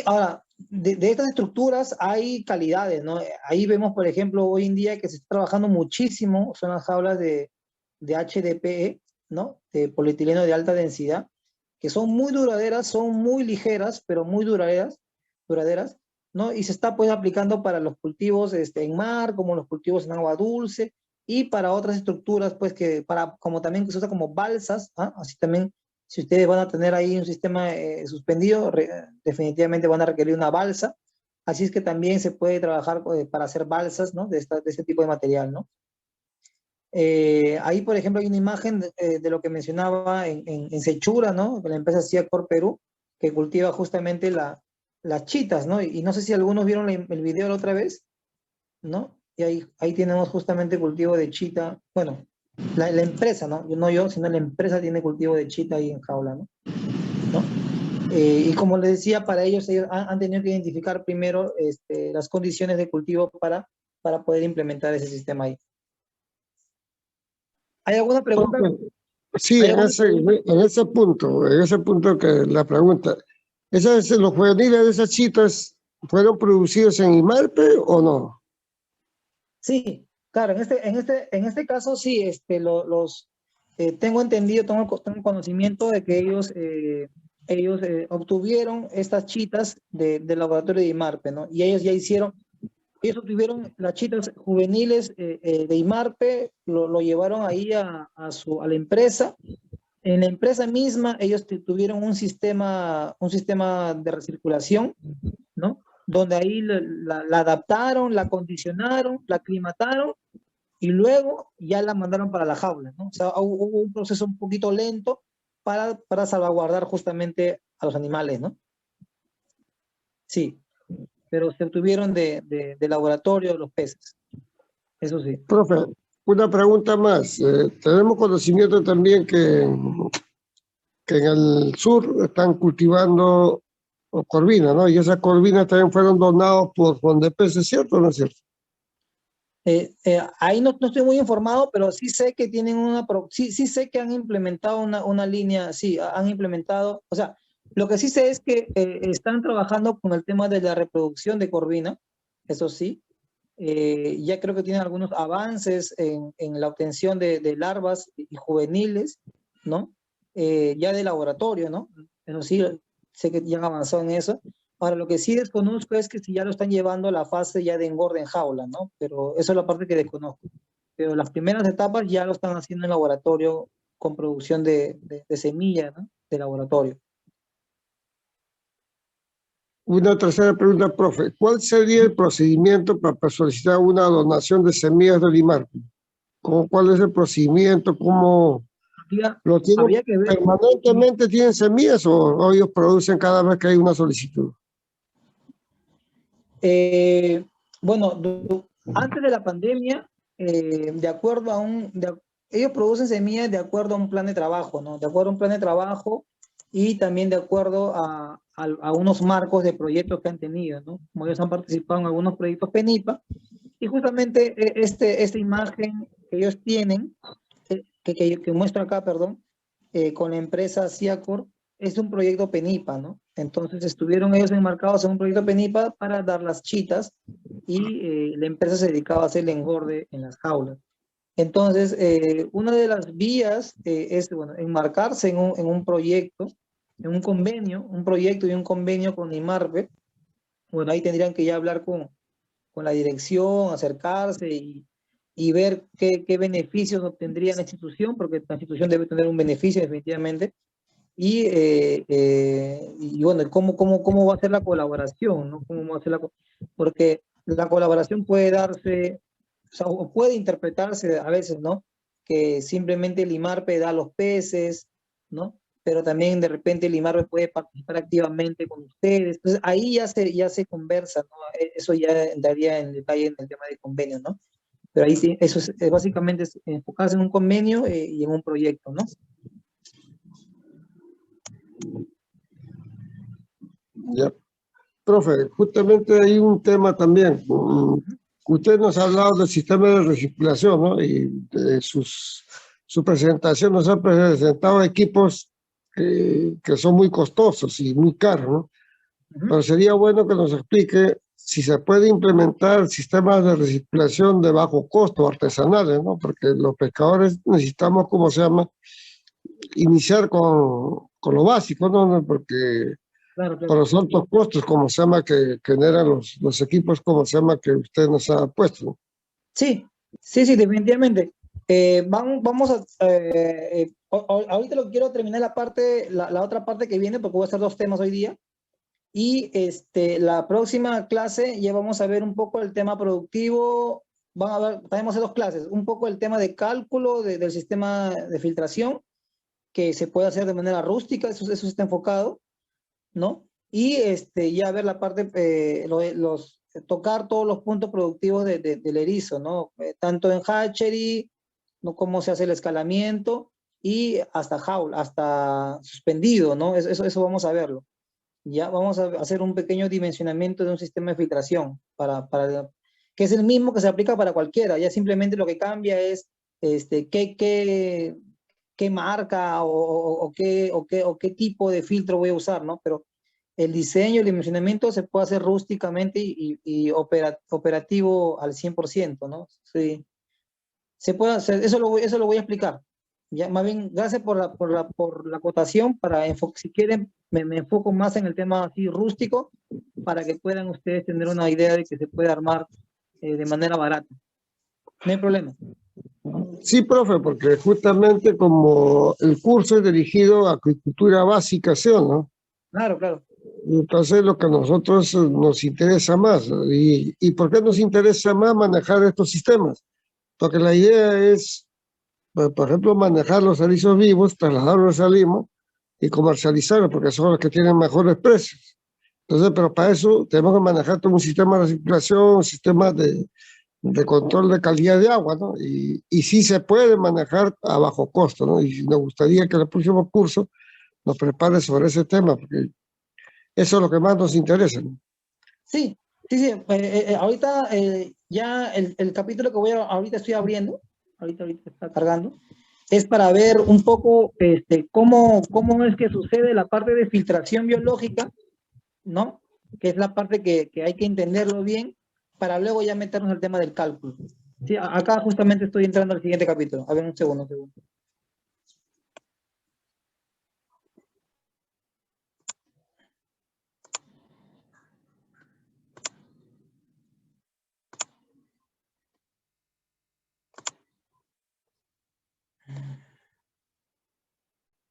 Ahora, de estas estructuras hay calidades, ¿no? Ahí vemos, por ejemplo, hoy en día que se está trabajando muchísimo, son las jaulas de HDPE, ¿no? De polietileno de alta densidad, que son muy duraderas, son muy ligeras, pero muy duraderas, ¿no? Y se está pues aplicando para los cultivos en mar, como los cultivos en agua dulce, y para otras estructuras, pues que como también que se usa como balsas, ¿ah? Así también, si ustedes van a tener ahí un sistema suspendido, definitivamente van a requerir una balsa, así es que también se puede trabajar para hacer balsas, ¿no? De este tipo de material, ¿no? Ahí, por ejemplo, hay una imagen de lo que mencionaba en Sechura, ¿no? La empresa Ciacor Perú, que cultiva justamente las chitas, ¿no? Y no sé si algunos vieron el video la otra vez, ¿no? Y ahí tenemos justamente cultivo de chita. Bueno, la empresa, ¿no? No yo, sino la empresa tiene cultivo de chita ahí en jaula, ¿no? ¿No? Y como les decía, para ellos han tenido que identificar primero las condiciones de cultivo para poder implementar ese sistema ahí. ¿Hay alguna pregunta? Sí, ¿Hay en alguna pregunta? en ese punto que la pregunta, ¿los juveniles de esas chitas fueron producidos en Imarpe o no? Sí, claro, en este caso sí, tengo entendido, tengo conocimiento de que ellos obtuvieron estas chitas del laboratorio de IMARPE, ¿no? Y ellos obtuvieron las chitas juveniles de IMARPE, lo llevaron ahí a la empresa. En la empresa misma, ellos tuvieron un sistema de recirculación, ¿no? Donde ahí la adaptaron, la condicionaron, la aclimataron y luego ya la mandaron para la jaula, ¿no? O sea, hubo un proceso un poquito lento para salvaguardar justamente a los animales, ¿no? Sí, pero se obtuvieron de laboratorio los peces, eso sí. Profe, una pregunta más. Tenemos conocimiento también que en el sur están cultivando corvina, ¿no? Y esas corvinas también fueron donados por Fondepes, ¿es cierto o no es cierto? Ahí no estoy muy informado, pero sí sé que tienen sí sé que han implementado una línea, sí, han implementado, o sea, lo que sí sé es que están trabajando con el tema de la reproducción de corvina, eso sí. Ya creo que tienen algunos avances en la obtención de larvas y juveniles, ¿no? Ya de laboratorio, ¿no? Eso sí, sé que ya han avanzado en eso. Ahora, lo que sí desconozco es que si ya lo están llevando a la fase ya de engorde en jaula, ¿no? Pero eso es la parte que desconozco. Pero las primeras etapas ya lo están haciendo en laboratorio con producción de semilla, ¿no? De laboratorio. Una tercera pregunta, profe. ¿Cuál sería el procedimiento para solicitar una donación de semillas de Limarco? ¿Cuál es el procedimiento? ¿Cómo Habría, lo tienen? habría que ver. ¿Permanentemente tienen semillas o ellos producen cada vez que hay una solicitud? Eh, bueno, antes de la pandemia, de acuerdo ellos producen semillas de acuerdo a un plan de trabajo, ¿no? De acuerdo a un plan de trabajo y también de acuerdo a unos marcos de proyectos que han tenido, ¿no? Como ellos han participado en algunos proyectos PENIPA, y justamente esta imagen que ellos tienen, que muestro acá, perdón, con la empresa Ciacor, es un proyecto PENIPA, ¿no? Entonces estuvieron ellos enmarcados en un proyecto PENIPA para dar las chitas y la empresa se dedicaba a hacer el engorde en las jaulas. Entonces, una de las vías es, bueno, enmarcarse en un proyecto, en un convenio, un proyecto y un convenio con IMARPE. Bueno, ahí tendrían que ya hablar con la dirección, acercarse y ver qué beneficios obtendría la institución, porque la institución debe tener un beneficio definitivamente, y bueno, cómo va a ser la colaboración, ¿no? ¿Cómo va a ser porque la colaboración puede darse, o sea, o puede interpretarse a veces, ¿no? Que simplemente el IMARPE da los peces, ¿no? Pero también de repente el IMARPE puede participar activamente con ustedes. Entonces ahí ya se conversa, ¿no? Eso ya entraría en detalle en el tema de convenio, ¿no? Pero ahí sí, eso es básicamente enfocarse en un convenio y en un proyecto, ¿no? Ya. Profe, justamente hay un tema también. Usted nos ha hablado del sistema de recirculación, ¿no? Y de su presentación nos ha presentado equipos que son muy costosos y muy caros, ¿no? Pero sería bueno que nos explique si se puede implementar sistemas de recirculación de bajo costo, artesanales, ¿no? Porque los pescadores necesitamos, ¿cómo se llama? Iniciar con lo básico, ¿no? Porque Claro, por claro. los altos costos, como se llama, que generan los equipos, como se llama, que usted nos ha puesto. Sí, Sí, sí, definitivamente. Vamos a, ahorita lo quiero terminar la parte, la otra parte que viene, porque voy a hacer dos temas hoy día. Y la próxima clase ya vamos a ver un poco el tema productivo. Van a ver, tenemos dos clases, un poco el tema de cálculo del sistema de filtración, que se puede hacer de manera rústica, eso está enfocado, ¿no? Y ya ver la parte, tocar todos los puntos productivos del erizo, ¿no? Tanto en hatchery, ¿no? Cómo se hace el escalamiento y hasta jaula, hasta suspendido, ¿no? Eso vamos a verlo. Ya vamos a hacer un pequeño dimensionamiento de un sistema de filtración que es el mismo que se aplica para cualquiera. Ya simplemente lo que cambia es qué marca o qué tipo de filtro voy a usar, ¿no? Pero el diseño, el dimensionamiento se puede hacer rústicamente y operativo al 100%, ¿no? Sí. Se puede hacer, eso lo voy a explicar. Ya, más bien, gracias por la acotación. Si quieren, me enfoco más en el tema así rústico para que puedan ustedes tener una idea de que se puede armar de manera barata. No hay problema. Sí, profe, porque justamente como el curso es dirigido a agricultura básica, ¿sí o no? Claro, claro. Entonces lo que a nosotros nos interesa más. ¿Y por qué nos interesa más manejar estos sistemas? Porque la idea es, por ejemplo, manejar los erizos vivos, trasladarlos a Lima y comercializarlos, porque son los que tienen mejores precios. Entonces, pero para eso tenemos que manejar todo un sistema de reciclación, un sistema de control de calidad de agua, ¿no? Y sí se puede manejar a bajo costo, ¿no? Y nos gustaría que el próximo curso nos prepare sobre ese tema, porque eso es lo que más nos interesa, ¿no? Sí, sí, sí. Ahorita ya el capítulo que ahorita estoy abriendo, ahorita está cargando, es para ver un poco cómo es que sucede la parte de filtración biológica, ¿no? Que es la parte que hay que entenderlo bien para luego ya meternos al tema del cálculo. Sí, acá justamente estoy entrando al siguiente capítulo. A ver, un segundo, un segundo.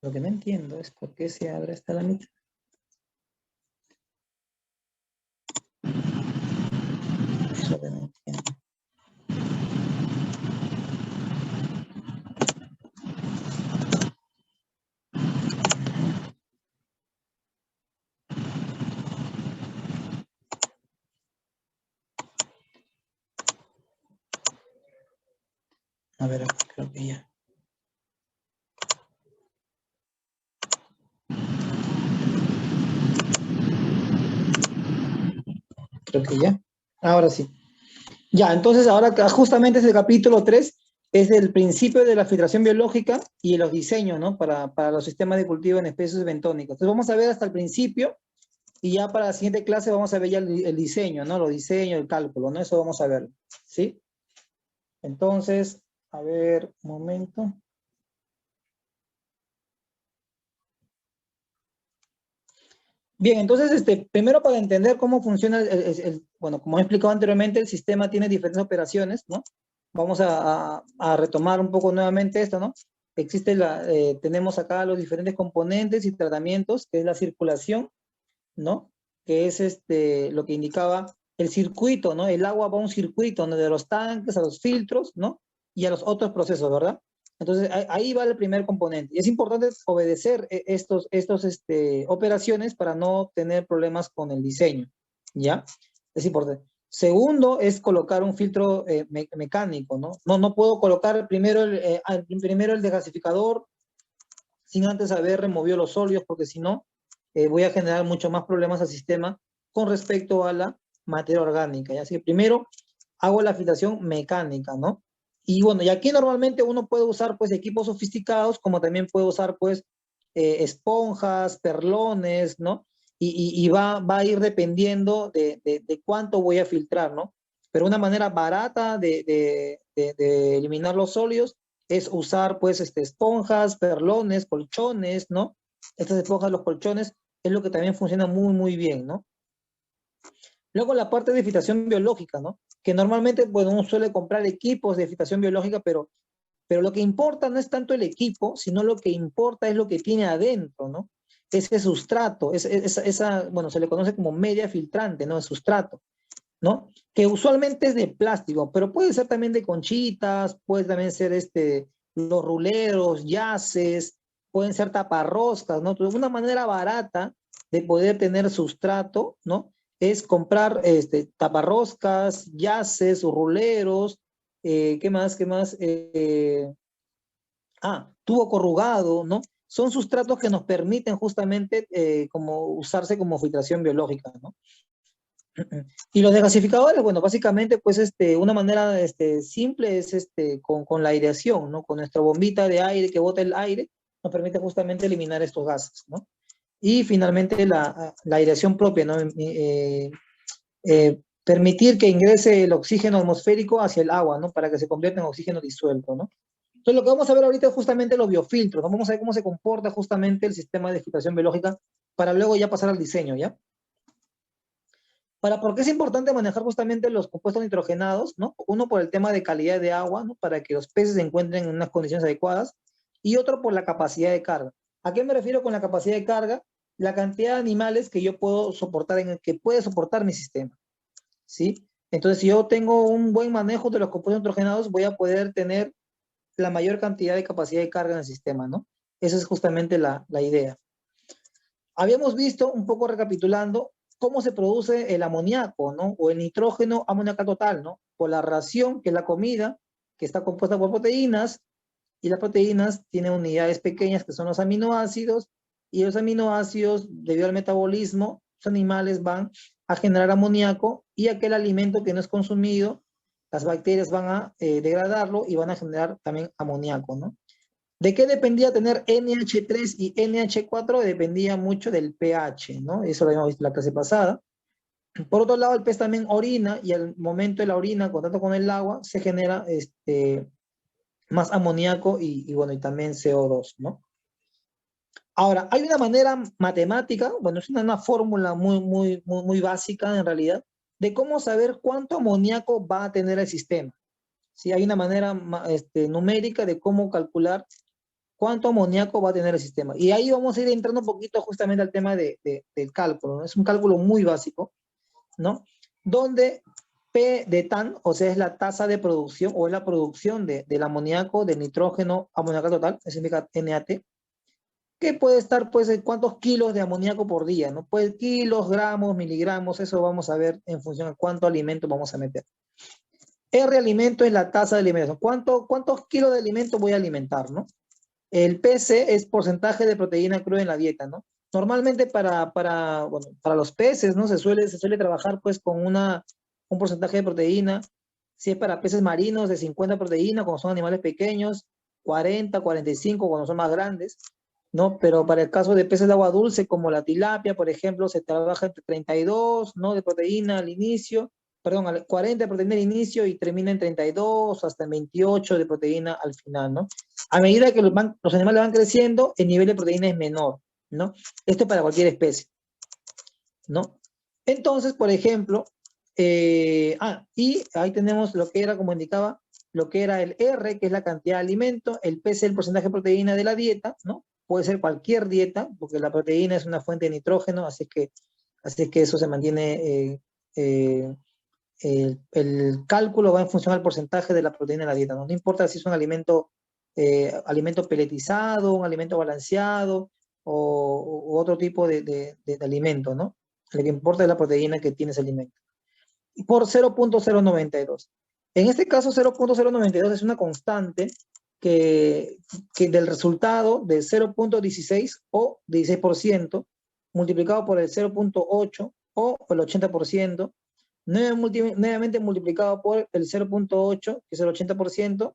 Lo que no entiendo es por qué se abre hasta la mitad. Es lo que no entiendo. A ver, creo que ya. Creo que ya. Ahora sí. Ya, entonces ahora justamente ese capítulo 3 es el principio de la filtración biológica y los diseños, ¿no? Para los sistemas de cultivo en especies bentónicas. Entonces vamos a ver hasta el principio y ya para la siguiente clase vamos a ver ya el diseño, ¿no? Los diseños, el cálculo, ¿no? Eso vamos a ver, ¿sí? Entonces, a ver, un momento. Bien, entonces, primero para entender cómo funciona, bueno, como he explicado anteriormente, el sistema tiene diferentes operaciones, ¿no? Vamos a retomar un poco nuevamente esto, ¿no? Tenemos acá los diferentes componentes y tratamientos, que es la circulación, ¿no? Que es lo que indicaba el circuito, ¿no? El agua va a un circuito, ¿no? De los tanques a los filtros, ¿no? Y a los otros procesos, ¿verdad? Entonces, ahí va el primer componente. Y es importante obedecer estos operaciones para no tener problemas con el diseño, ¿ya? Es importante. Segundo es colocar un filtro mecánico, ¿no? No puedo colocar primero el desgasificador sin antes haber removido los óleos, porque si no, voy a generar mucho más problemas al sistema con respecto a la materia orgánica. ¿Ya? Así que primero hago la filtración mecánica, ¿no? Y bueno, y aquí normalmente uno puede usar pues equipos sofisticados, como también puede usar pues esponjas, perlones, ¿no? Y va a ir dependiendo de cuánto voy a filtrar, ¿no? Pero una manera barata de eliminar los sólidos es usar pues esponjas, perlones, colchones, ¿no? Estas esponjas, los colchones, es lo que también funciona muy, muy bien, ¿no? Luego la parte de filtración biológica, ¿no? Que normalmente, bueno, uno suele comprar equipos de filtración biológica, pero lo que importa no es tanto el equipo, sino lo que importa es lo que tiene adentro, ¿no? Ese sustrato, bueno, se le conoce como media filtrante, ¿no? El sustrato, ¿no? Que usualmente es de plástico, pero puede ser también de conchitas, puede también ser los ruleros, yaces, pueden ser taparroscas, ¿no? Entonces, una manera barata de poder tener sustrato, ¿no? Es comprar taparroscas, yaces, ruleros, ¿qué más? ¿Qué más? Tubo corrugado, ¿no? Son sustratos que nos permiten justamente como usarse como filtración biológica, ¿no? Y los desgasificadores, bueno, básicamente, pues, una manera, simple es, con la aireación, ¿no? Con nuestra bombita de aire que bota el aire, nos permite justamente eliminar estos gases, ¿no? Y finalmente la aireación propia, ¿no? Permitir que ingrese el oxígeno atmosférico hacia el agua, ¿no? Para que se convierta en oxígeno disuelto, ¿no? Entonces, lo que vamos a ver ahorita es justamente los biofiltros, ¿no? Vamos a ver cómo se comporta justamente el sistema de filtración biológica para luego ya pasar al diseño, ¿ya? ¿Por qué es importante manejar justamente los compuestos nitrogenados, ¿no? Uno por el tema de calidad de agua, ¿no? Para que los peces se encuentren en unas condiciones adecuadas, y otro por la capacidad de carga. ¿A qué me refiero con la capacidad de carga? La cantidad de animales que yo puedo soportar, que puede soportar mi sistema, ¿sí? Entonces, si yo tengo un buen manejo de los compuestos nitrogenados, voy a poder tener la mayor cantidad de capacidad de carga en el sistema, ¿no? Esa es justamente la idea. Habíamos visto, un poco recapitulando, cómo se produce el amoníaco, ¿no? O el nitrógeno amoníaco total, ¿no? Por la ración, que es la comida, que está compuesta por proteínas, y las proteínas tienen unidades pequeñas que son los aminoácidos, y los aminoácidos, debido al metabolismo, los animales van a generar amoníaco, y aquel alimento que no es consumido, las bacterias van a degradarlo y van a generar también amoníaco, ¿no? ¿De qué dependía tener NH3 y NH4? Dependía mucho del pH, ¿no? Eso lo habíamos visto en la clase pasada. Por otro lado, el pez también orina, y al momento de la orina, en contacto con el agua, se genera más amoníaco y bueno, y también CO2, ¿no? Ahora, hay una manera matemática, bueno, es una fórmula muy básica en realidad, de cómo saber cuánto amoníaco va a tener el sistema. ¿Sí? Hay una manera numérica de cómo calcular cuánto amoníaco va a tener el sistema. Y ahí vamos a ir entrando un poquito justamente al tema del cálculo, ¿no? Es un cálculo muy básico, ¿no? Donde P de TAN, o sea, es la tasa de producción, o es la producción del amoníaco, del nitrógeno amoníaco total, eso significa NAT, que puede estar, pues, en cuántos kilos de amoníaco por día, ¿no? Pues kilos, gramos, miligramos, eso vamos a ver en función de cuánto alimento vamos a meter. R alimento es la tasa de alimentación. ¿Cuántos kilos de alimento voy a alimentar, no? El PC es porcentaje de proteína cruda en la dieta, ¿no? Normalmente para los peces, ¿no? Se suele trabajar, pues, con un porcentaje de proteína. Si es para peces marinos, de 50 proteína, cuando son animales pequeños, 40, 45 cuando son más grandes, ¿no? Pero para el caso de peces de agua dulce, como la tilapia, por ejemplo, se trabaja entre 32, ¿no? De proteína al inicio, perdón, 40 de proteína al inicio y termina en 32 hasta en 28 de proteína al final, ¿no? A medida que los animales van creciendo, el nivel de proteína es menor, ¿no? Esto es para cualquier especie, ¿no? Entonces, por ejemplo, y ahí tenemos lo que era, como indicaba, lo que era el R, que es la cantidad de alimento, el P es el porcentaje de proteína de la dieta, ¿no? Puede ser cualquier dieta, porque la proteína es una fuente de nitrógeno, así que eso se mantiene, el cálculo va en función al porcentaje de la proteína de la dieta, ¿no? No importa si es un alimento peletizado, un alimento balanceado o otro tipo de alimento, ¿no? Lo que importa es la proteína que tiene ese alimento. Y por 0.092. En este caso, 0.092 es una constante que del resultado de 0.16 o 16% multiplicado por el 0.8 o el 80%, nuevamente multiplicado por el 0.8, que es el 80%,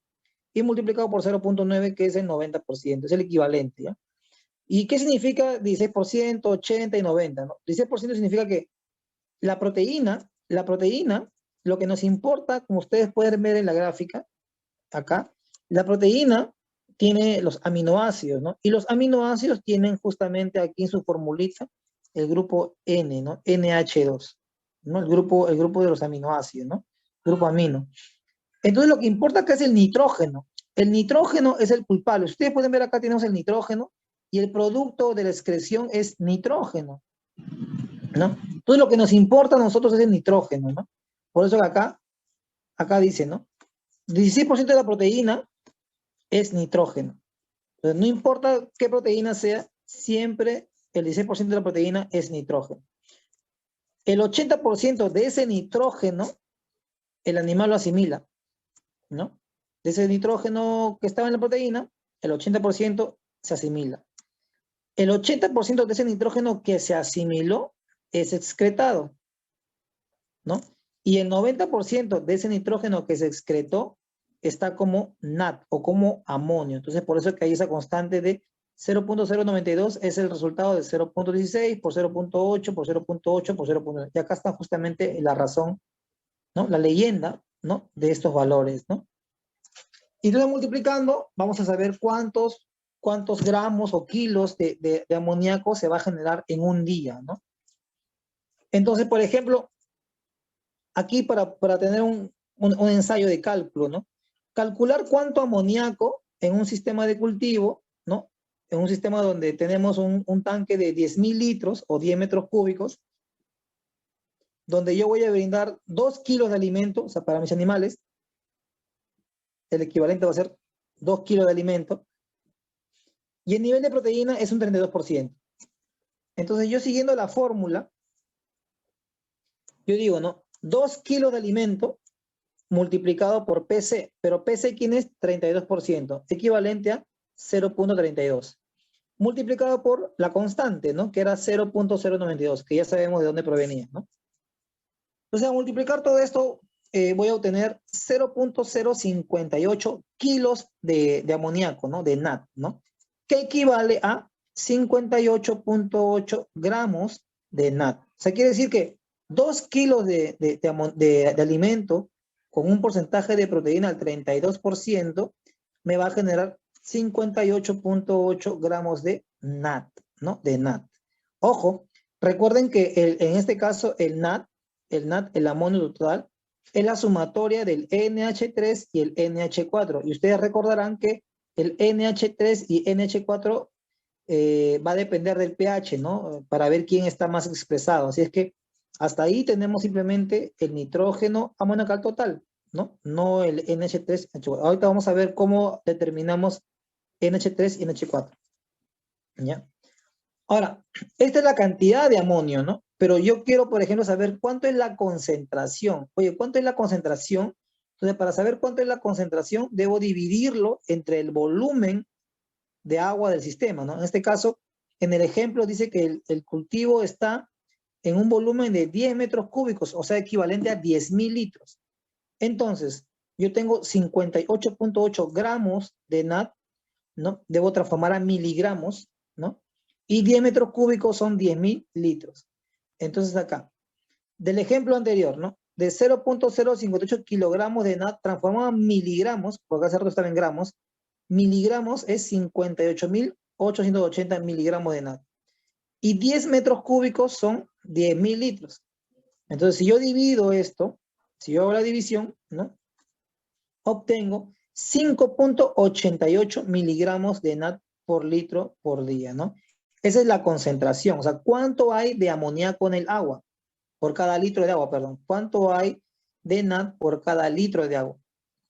y multiplicado por 0.9, que es el 90%, es el equivalente, ¿ya? ¿Y qué significa 16%, 80 y 90, ¿no? 16% significa que la proteína, lo que nos importa, como ustedes pueden ver en la gráfica, acá, la proteína tiene los aminoácidos, ¿no? Y los aminoácidos tienen justamente aquí en su formulita el grupo N, ¿no? NH2. ¿no? El grupo de los aminoácidos, ¿no? Grupo amino. Entonces lo que importa acá es el nitrógeno. El nitrógeno es el culpable. Ustedes pueden ver acá tenemos el nitrógeno y el producto de la excreción es nitrógeno, ¿no? Entonces lo que nos importa a nosotros es el nitrógeno, ¿no? Por eso que acá dice, ¿no? 16% de la proteína es nitrógeno. Entonces no importa qué proteína sea, siempre el 16% de la proteína es nitrógeno. El 80% de ese nitrógeno, el animal lo asimila, ¿no? De ese nitrógeno que estaba en la proteína, el 80% se asimila. El 80% de ese nitrógeno que se asimiló es excretado, ¿no? Y el 90% de ese nitrógeno que se excretó está como NAT o como amonio. Entonces, por eso que hay esa constante de 0.092 es el resultado de 0.16 por 0.8 por 0.8 por 0.9. Y acá está justamente la razón, ¿no? La leyenda, ¿no? De estos valores, ¿no? Y entonces multiplicando, vamos a saber cuántos gramos o kilos de amoníaco se va a generar en un día, ¿no? Entonces, por ejemplo, aquí para tener un ensayo de cálculo, ¿no? Calcular cuánto amoníaco en un sistema de cultivo, ¿no? En un sistema donde tenemos un tanque de 10.000 litros o 10 metros cúbicos, donde yo voy a brindar 2 kilos de alimento, o sea, para mis animales, el equivalente va a ser 2 kilos de alimento, y el nivel de proteína es un 32%. Entonces yo siguiendo la fórmula, yo digo, ¿no? 2 kilos de alimento multiplicado por PC, pero PC ¿quién es? 32%, equivalente a 0.32. Multiplicado por la constante, ¿no? Que era 0.092, que ya sabemos de dónde provenía, ¿no? Entonces, al multiplicar todo esto, voy a obtener 0.058 kilos de amoníaco, ¿no? De NAT, ¿no? Que equivale a 58.8 gramos de NAT. O sea, quiere decir que 2 kilos de alimento con un porcentaje de proteína al 32% me va a generar 58.8 gramos de NAT, ¿no? De NAT. Ojo, recuerden que en este caso el NAT, el amonio total, es la sumatoria del NH3 y el NH4. Y ustedes recordarán que el NH3 y NH4 va a depender del pH, ¿no? Para ver quién está más expresado. Así es que hasta ahí tenemos simplemente el nitrógeno amoníaco total, ¿no? No el NH3, NH4. Ahorita vamos a ver cómo determinamos NH3 y NH4. ¿Ya? Ahora, esta es la cantidad de amonio, ¿no? Pero yo quiero, por ejemplo, saber cuánto es la concentración. Oye, ¿cuánto es la concentración? Entonces, para saber cuánto es la concentración, debo dividirlo entre el volumen de agua del sistema, ¿no? En este caso, en el ejemplo dice que el cultivo está en un volumen de 10 metros cúbicos, o sea, equivalente a 10.000 litros. Entonces, yo tengo 58.8 gramos de NAT, ¿no? Debo transformar a miligramos, ¿no? Y 10 metros cúbicos son 10.000 litros. Entonces acá, del ejemplo anterior, ¿no? De 0.058 kilogramos de NAT transformado a miligramos, porque hace rato estaba en gramos, miligramos es 58.880 miligramos de NAT. Y 10 metros cúbicos son 10.000 litros. Entonces, si yo divido esto, si yo hago la división, ¿no? Obtengo 5.88 miligramos de NAT por litro por día, ¿no? Esa es la concentración, o sea, ¿cuánto hay de amoníaco en el agua? Por cada litro de agua, perdón. ¿Cuánto hay de NAT por cada litro de agua?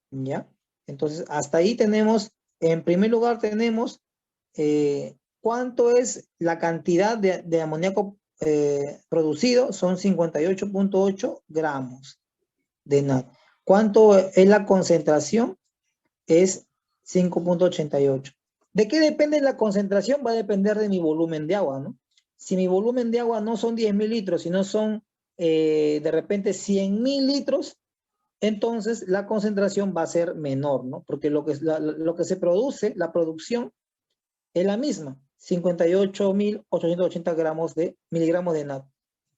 ¿Ya? Entonces, hasta ahí tenemos, en primer lugar tenemos cuánto es la cantidad de amoníaco producido, son 58.8 gramos de NAT. ¿Cuánto es la concentración? Es 5.88. ¿De qué depende la concentración? Va a depender de mi volumen de agua, ¿no? Si mi volumen de agua no son 10.000 litros, sino son de repente 100.000 litros, entonces la concentración va a ser menor, ¿no? Porque lo que se produce, la producción, es la misma, 58.880 miligramos de NAT.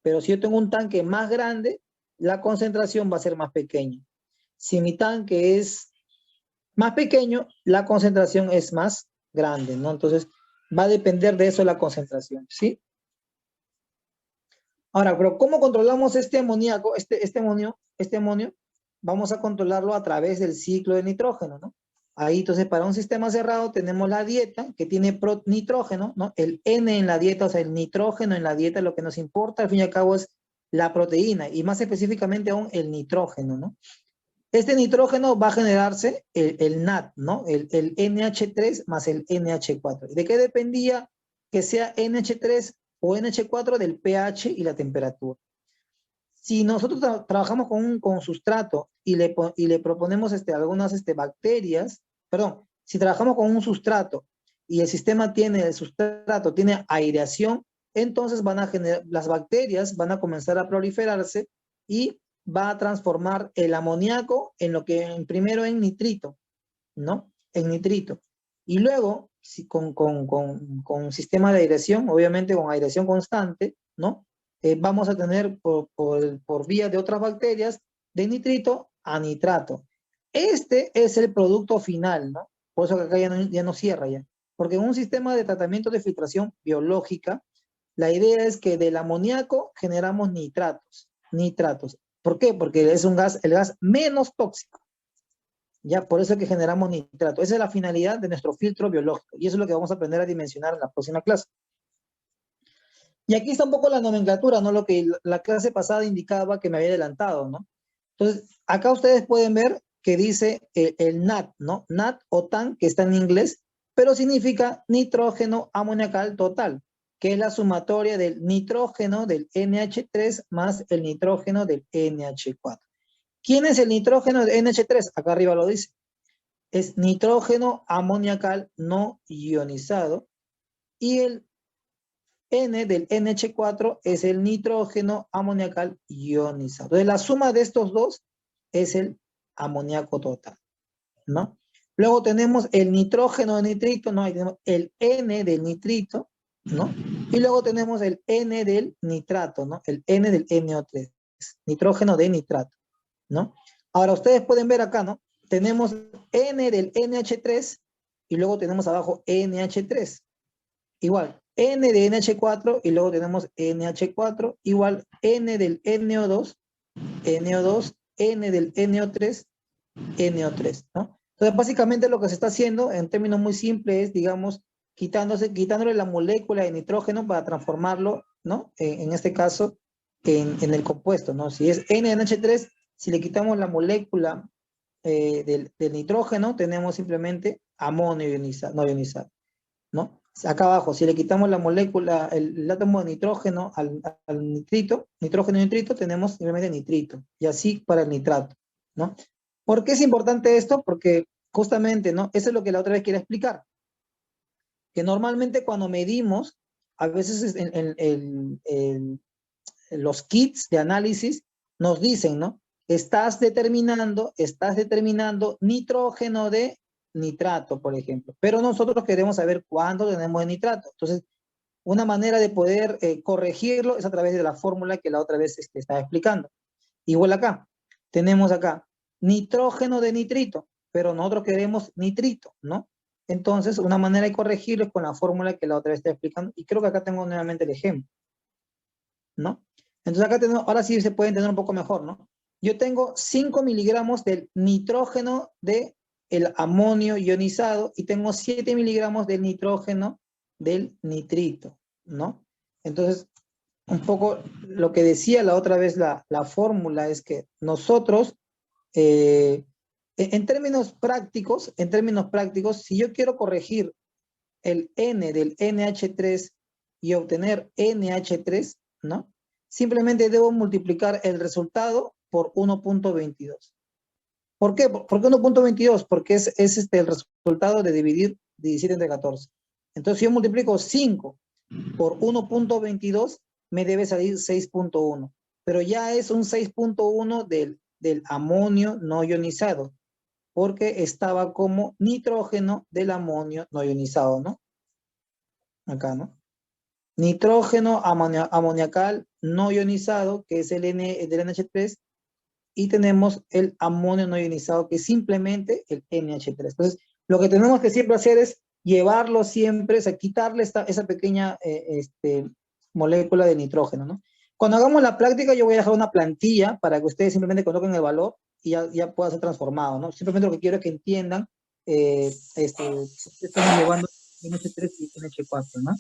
Pero si yo tengo un tanque más grande, la concentración va a ser más pequeña. Si mi tanque es más pequeño, la concentración es más grande, ¿no? Entonces, va a depender de eso la concentración, ¿sí? Ahora, pero ¿cómo controlamos este amoníaco, este amonio? Vamos a controlarlo a través del ciclo de nitrógeno, ¿no? Ahí, entonces, para un sistema cerrado tenemos la dieta que tiene nitrógeno, ¿no? El N en la dieta, o sea, el nitrógeno en la dieta, lo que nos importa, al fin y al cabo, es la proteína, y más específicamente aún el nitrógeno, ¿no? Este nitrógeno va a generarse el NAT, ¿no? El NH3 más el NH4. ¿De qué dependía que sea NH3 o NH4? Del pH y la temperatura. Si nosotros trabajamos con sustrato y le proponemos algunas bacterias, perdón, si trabajamos con un sustrato y el sustrato tiene aireación, entonces las bacterias van a comenzar a proliferarse y va a transformar el amoníaco primero en nitrito, ¿no? En nitrito. Y luego, con un sistema de aireación, obviamente con aireación constante, ¿no? Vamos a tener por vía de otras bacterias de nitrito a nitrato. Este es el producto final, ¿no? Por eso que acá ya no cierra ya. Porque en un sistema de tratamiento de filtración biológica, la idea es que del amoníaco generamos nitratos. ¿Por qué? Porque es el gas menos tóxico. Ya, por eso es que generamos nitrato. Esa es la finalidad de nuestro filtro biológico. Y eso es lo que vamos a aprender a dimensionar en la próxima clase. Y aquí está un poco la nomenclatura, ¿no? Lo que la clase pasada indicaba que me había adelantado, ¿no? Entonces, acá ustedes pueden ver que dice el NAT, ¿no? NAT o TAN, que está en inglés, pero significa nitrógeno amoniacal total, que es la sumatoria del nitrógeno del NH3 más el nitrógeno del NH4. ¿Quién es el nitrógeno de NH3? Acá arriba lo dice. Es nitrógeno amoniacal no ionizado y el N del NH4 es el nitrógeno amoniacal ionizado. Entonces, la suma de estos dos es el amoníaco total, ¿no? Luego tenemos el nitrógeno de nitrito, ¿no? Ahí tenemos el N del nitrito, ¿no? Y luego tenemos el N del nitrato, ¿no? El N del NO3, nitrógeno de nitrato, ¿no? Ahora, ustedes pueden ver acá, ¿no? Tenemos N del NH3 y luego tenemos abajo NH3. Igual, N de NH4 y luego tenemos NH4 igual N del NO2, NO2, N del NO3, NO3, ¿no? Entonces, básicamente lo que se está haciendo en términos muy simples es, digamos, quitándole la molécula de nitrógeno para transformarlo, ¿no? En este caso, en el compuesto, ¿no? Si es NH3, si le quitamos la molécula del nitrógeno, tenemos simplemente amonio ionizado, no ionizado, ¿no? Acá abajo, si le quitamos la molécula, el átomo de nitrógeno al nitrito, nitrógeno y nitrito, tenemos simplemente nitrito, y así para el nitrato, ¿no? ¿Por qué es importante esto? Porque justamente, ¿no? Eso es lo que la otra vez quería explicar, que normalmente cuando medimos, a veces los kits de análisis nos dicen, ¿no? Estás determinando nitrógeno de nitrato, por ejemplo. Pero nosotros queremos saber cuánto tenemos de nitrato. Entonces, una manera de poder corregirlo es a través de la fórmula que la otra vez estaba explicando. Igual acá, tenemos acá nitrógeno de nitrito, pero nosotros queremos nitrito, ¿no? Entonces, una manera de corregirlo es con la fórmula que la otra vez estaba explicando. Y creo que acá tengo nuevamente el ejemplo, ¿no? Entonces acá tenemos, ahora sí se puede entender un poco mejor, ¿no? Yo tengo 5 miligramos del nitrógeno del amonio ionizado y tengo 7 miligramos del nitrógeno del nitrito, ¿no? Entonces, un poco lo que decía la otra vez la fórmula es que nosotros, en términos prácticos, si yo quiero corregir el N del NH3 y obtener NH3, ¿no? Simplemente debo multiplicar el resultado por 1.22. ¿Por qué? ¿Por qué 1.22? Porque es el resultado de dividir 17 entre 14. Entonces, si yo multiplico 5 por 1.22, me debe salir 6.1. Pero ya es un 6.1 del amonio no ionizado, porque estaba como nitrógeno del amonio no ionizado, ¿no? Acá, ¿no? Nitrógeno amoniacal no ionizado, que es el N del NH3, y tenemos el amonio no ionizado, que es simplemente el NH3. Entonces, lo que tenemos que siempre hacer es llevarlo siempre, o sea, quitarle esa pequeña molécula de nitrógeno, ¿no? Cuando hagamos la práctica, yo voy a dejar una plantilla para que ustedes simplemente coloquen el valor y ya pueda ser transformado, ¿no? Simplemente lo que quiero es que entiendan, estamos llevando NH3 y NH4, ¿no?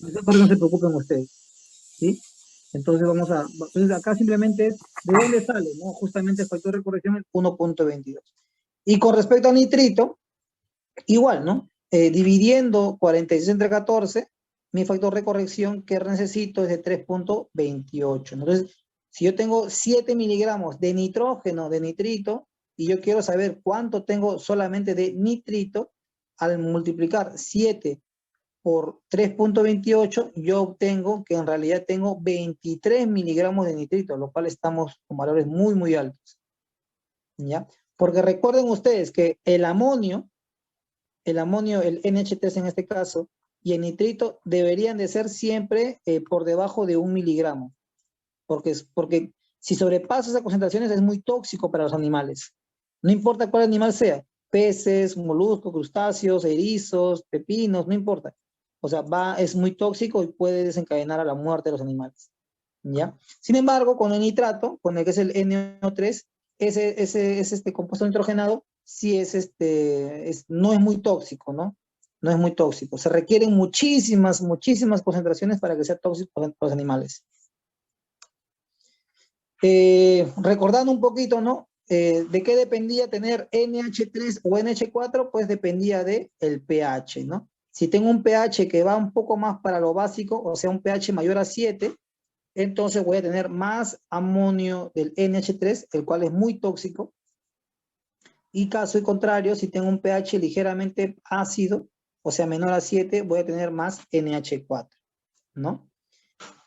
Esa parte no se preocupen ustedes, ¿sí? Entonces acá simplemente es, ¿de dónde sale, no? Justamente el factor de corrección es 1.22. Y con respecto a nitrito, igual, ¿no? Dividiendo 46 entre 14, mi factor de corrección que necesito es de 3.28. Entonces, si yo tengo 7 miligramos de nitrógeno, de nitrito, y yo quiero saber cuánto tengo solamente de nitrito, al multiplicar 7 por 3.28, yo obtengo que en realidad tengo 23 miligramos de nitrito, lo cual estamos con valores muy, muy altos. ¿Ya? Porque recuerden ustedes que el amonio, el NH3 en este caso, y el nitrito deberían de ser siempre por debajo de 1 miligramo, porque si sobrepasa esas concentraciones es muy tóxico para los animales. No importa cuál animal sea, peces, moluscos, crustáceos, erizos, pepinos, no importa. O sea, es muy tóxico y puede desencadenar a la muerte de los animales. ¿Ya? Sin embargo, con el nitrato, con el que es el NO3, este compuesto nitrogenado, sí no es muy tóxico, ¿no? No es muy tóxico. Se requieren muchísimas concentraciones para que sea tóxico para los animales. Recordando un poquito, ¿no? ¿De qué dependía tener NH3 o NH4? Pues dependía del pH, ¿no? Si tengo un pH que va un poco más para lo básico, o sea, un pH mayor a 7, entonces voy a tener más amonio del NH3, el cual es muy tóxico. Y caso y contrario, si tengo un pH ligeramente ácido, o sea, menor a 7, voy a tener más NH4, ¿no?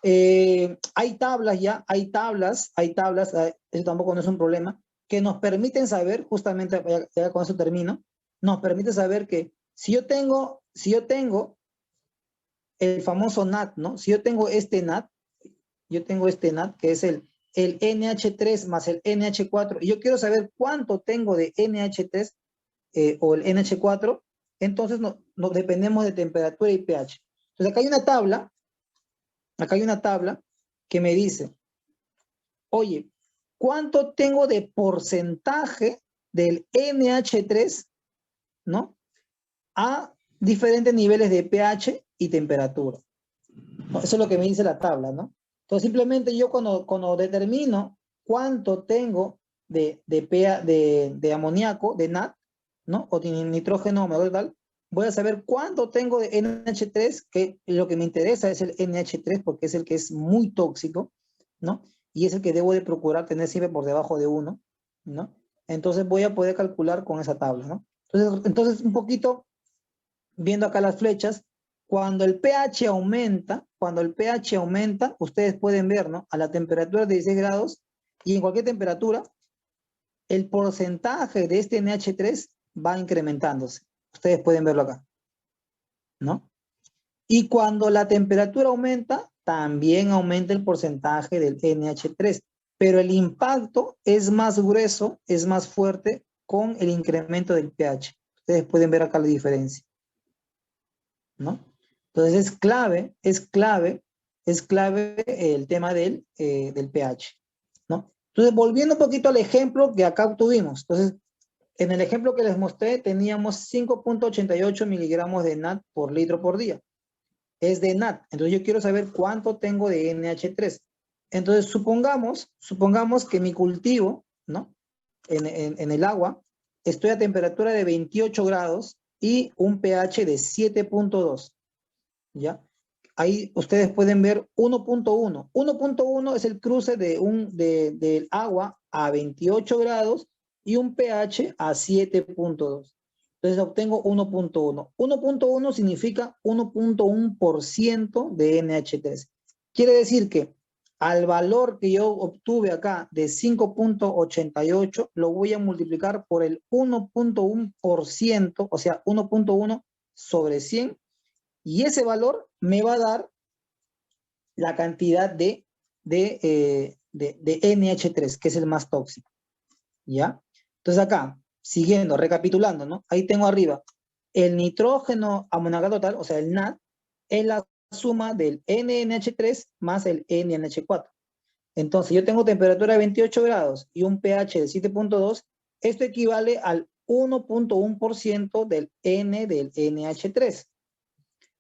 Hay tablas, eso tampoco no es un problema, que nos permiten saber, justamente ya con eso termino, nos permite saber que si yo tengo el famoso NAT, ¿no? Si yo tengo este NAT, que es el NH3 más el NH4, y yo quiero saber cuánto tengo de NH3 o el NH4, entonces no dependemos de temperatura y pH. Entonces acá hay una tabla que me dice, oye, ¿cuánto tengo de porcentaje del NH3, ¿no? A diferentes niveles de pH y temperatura. ¿No? Eso es lo que me dice la tabla, ¿no? Entonces simplemente yo cuando determino cuánto tengo de amoníaco, de NAT, ¿no? O de nitrógeno, tal, voy a saber cuánto tengo de NH3, que lo que me interesa es el NH3 porque es el que es muy tóxico, ¿no? Y es el que debo de procurar tener siempre por debajo de 1, ¿no? Entonces voy a poder calcular con esa tabla, ¿no? Entonces un poquito, viendo acá las flechas, cuando el pH aumenta, ustedes pueden ver, ¿no? A la temperatura de 16 grados y en cualquier temperatura, el porcentaje de este NH3 va incrementándose. Ustedes pueden verlo acá, ¿no? Y cuando la temperatura aumenta, también aumenta el porcentaje del NH3, pero el impacto es más grueso, es más fuerte con el incremento del pH. Ustedes pueden ver acá la diferencia, ¿no? Entonces es clave el tema del pH, ¿no? Entonces, volviendo un poquito al ejemplo que acá obtuvimos. Entonces, en el ejemplo que les mostré, teníamos 5.88 miligramos de NAT por litro por día. Es de NAT. Entonces, yo quiero saber cuánto tengo de NH3. Entonces, supongamos que mi cultivo, ¿no? En el agua, estoy a temperatura de 28 grados y un pH de 7.2. ¿Ya? Ahí ustedes pueden ver 1.1. 1.1 es el cruce del agua a 28 grados y un pH a 7.2. Entonces obtengo 1.1. 1.1 significa 1.1% de NH3. Quiere decir que al valor que yo obtuve acá de 5.88, lo voy a multiplicar por el 1.1%, o sea, 1.1 sobre 100, y ese valor me va a dar la cantidad de NH3, que es el más tóxico, ¿ya? Entonces acá, siguiendo, recapitulando, ¿no? Ahí tengo arriba, el nitrógeno amoníaco total, o sea, el NAT, es la suma del NNH3 más el NNH4. Entonces, yo tengo temperatura de 28 grados y un pH de 7.2. Esto equivale al 1.1% del N del NH3.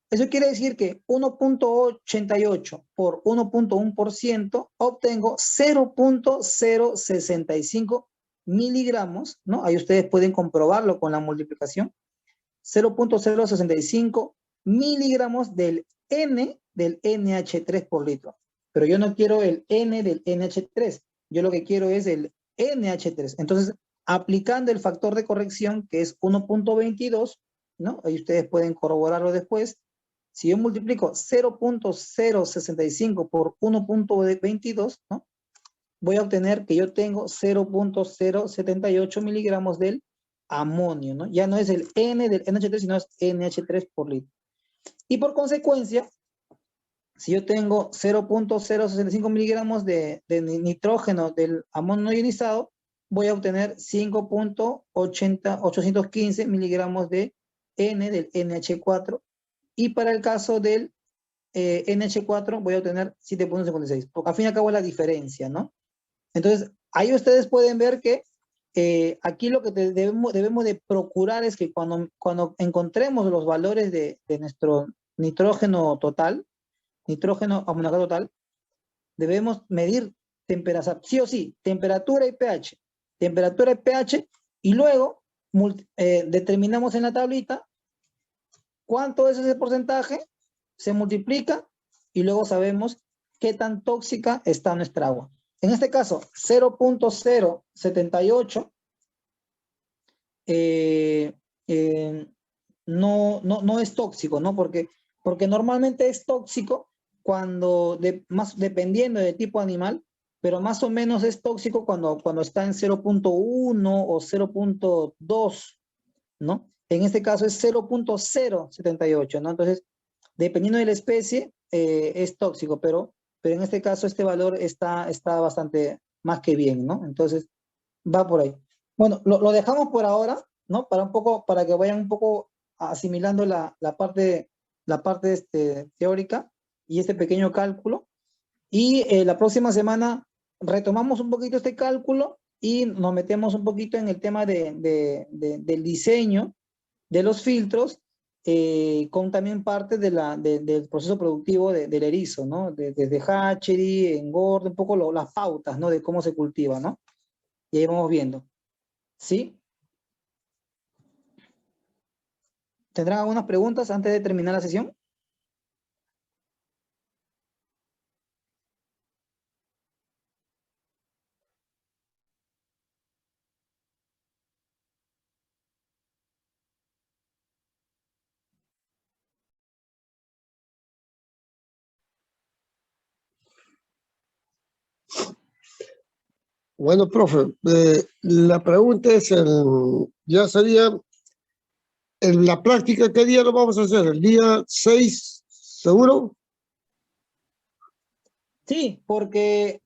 Eso quiere decir que 1.88 por 1.1% obtengo 0.065 miligramos, ¿no? Ahí ustedes pueden comprobarlo con la multiplicación. 0.065 miligramos del N del NH3 por litro. Pero yo no quiero el N del NH3, yo lo que quiero es el NH3. Entonces, aplicando el factor de corrección, que es 1.22, ¿no? Ahí ustedes pueden corroborarlo después. Si yo multiplico 0.065 por 1.22, ¿no? Voy a obtener que yo tengo 0.078 miligramos del amonio, ¿no? Ya no es el N del NH3, sino es NH3 por litro. Y por consecuencia, si yo tengo 0.065 miligramos de nitrógeno del amonio no ionizado, voy a obtener 5.815 miligramos de N del NH4. Y para el caso del NH4 voy a obtener 7.56. Porque al fin y al cabo es la diferencia, ¿no? Entonces, ahí ustedes pueden ver que aquí lo que debemos de procurar es que cuando encontremos los valores de nuestro nitrógeno total, nitrógeno amoníaco total, debemos medir temperatura, sí o sí, temperatura y pH. Temperatura y pH, y luego determinamos en la tablita cuánto es ese porcentaje, se multiplica y luego sabemos qué tan tóxica está nuestra agua. En este caso, 0.078 no es tóxico, ¿no? Porque normalmente es tóxico cuando, dependiendo del tipo de animal, pero más o menos es tóxico cuando está en 0.1 o 0.2, ¿no? En este caso es 0.078, ¿no? Entonces, dependiendo de la especie, es tóxico, pero en este caso este valor está bastante más que bien, ¿no? Entonces, va por ahí. Bueno, lo dejamos por ahora, ¿no? Para que vayan un poco asimilando la parte teórica y este pequeño cálculo. Y la próxima semana retomamos un poquito este cálculo y nos metemos un poquito en el tema del diseño de los filtros, con también parte del proceso productivo del erizo, ¿no? Desde hatchery, engorde, un poco las pautas, ¿no? De cómo se cultiva, ¿no? Y ahí vamos viendo. ¿Sí? ¿Tendrán algunas preguntas antes de terminar la sesión? Bueno, profe, la pregunta es, ya sería, en la práctica, ¿qué día lo vamos a hacer? ¿El día 6, seguro? Sí, porque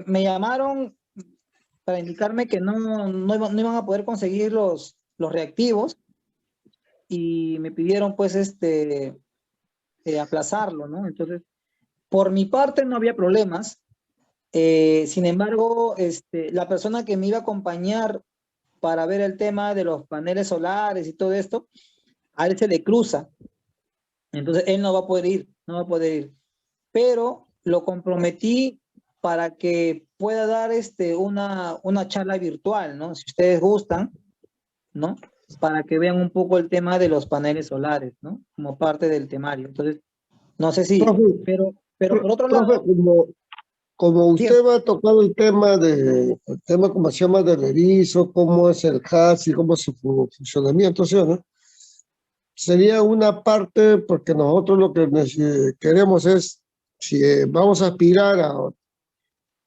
me llamaron para indicarme que no iban a poder conseguir los reactivos y me pidieron pues aplazarlo, ¿no? Entonces, por mi parte no había problemas. Sin embargo, la persona que me iba a acompañar para ver el tema de los paneles solares y todo esto, a él se le cruza. Entonces, él no va a poder ir, no va a poder ir. Pero lo comprometí para que pueda dar una charla virtual, ¿no? Si ustedes gustan, ¿no? Para que vean un poco el tema de los paneles solares, ¿no? Como parte del temario. Entonces, no sé si, Profe, pero por otro profe, lado, como sí, usted va a tocar el tema, como se llama, del erizo, cómo es el hatch y cómo es su funcionamiento, ¿sí o no? Sería una parte, porque nosotros lo que queremos es, si vamos a aspirar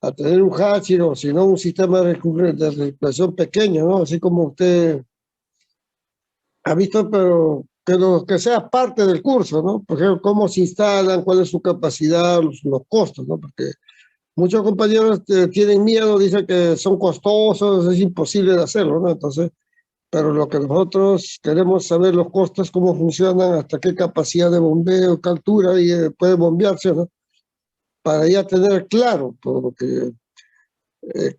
a tener un hatchery o si no un sistema de recuperación pequeño, ¿no? Así como usted ha visto, pero que sea parte del curso, ¿no? Por ejemplo, cómo se instalan, cuál es su capacidad, los costos, ¿no? Porque muchos compañeros tienen miedo, dicen que son costosos, es imposible de hacerlo, ¿no? Entonces, pero lo que nosotros queremos saber los costos, cómo funcionan, hasta qué capacidad de bombeo, qué altura y puede bombearse, ¿no? para ya tener claro, porque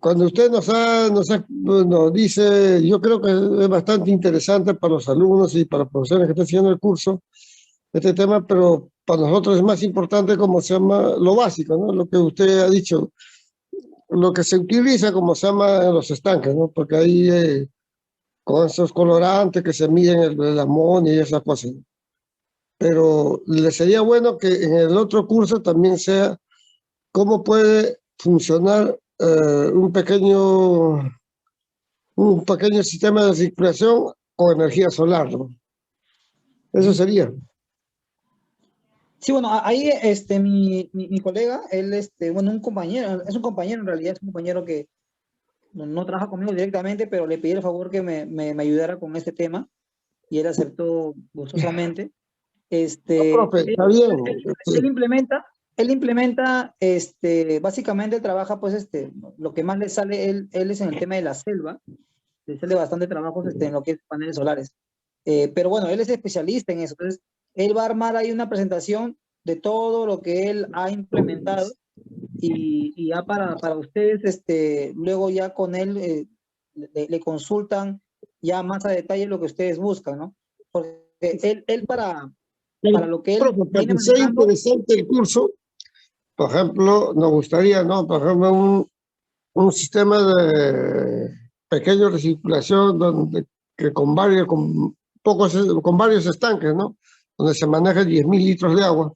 cuando usted nos dice, yo creo que es bastante interesante para los alumnos y para los profesores que están siguiendo el curso, este tema, pero para nosotros es más importante, como se llama, lo básico, ¿no? Lo que usted ha dicho, lo que se utiliza, como se llama, en los estanques, ¿no? Porque ahí, con esos colorantes que se miden el amonio y esas cosas. Pero le sería bueno que en el otro curso también sea cómo puede funcionar un pequeño sistema de circulación con energía solar, ¿no? Eso sería. Sí, bueno, ahí mi colega, él, bueno, un compañero, es un compañero en realidad, es un compañero que no trabaja conmigo directamente, pero le pedí el favor que me ayudara con este tema y él aceptó gustosamente. No, Este, profe, él, está bien. él- él implementa, básicamente trabaja, pues, lo que más le sale, él es en el tema de la selva, le sale bastante trabajo en lo que es paneles solares. Pero bueno, él es especialista en eso, entonces él va a armar ahí una presentación de todo lo que él ha implementado y ya para ustedes, luego ya con él le consultan ya más a detalle lo que ustedes buscan, ¿no? Porque él para lo que él Profe, para viene que sea manejando, interesante el curso, por ejemplo, nos gustaría, ¿no? Por ejemplo, un sistema de pequeño de circulación donde, que con varios estanques, ¿no? Donde se maneja 10.000 litros de agua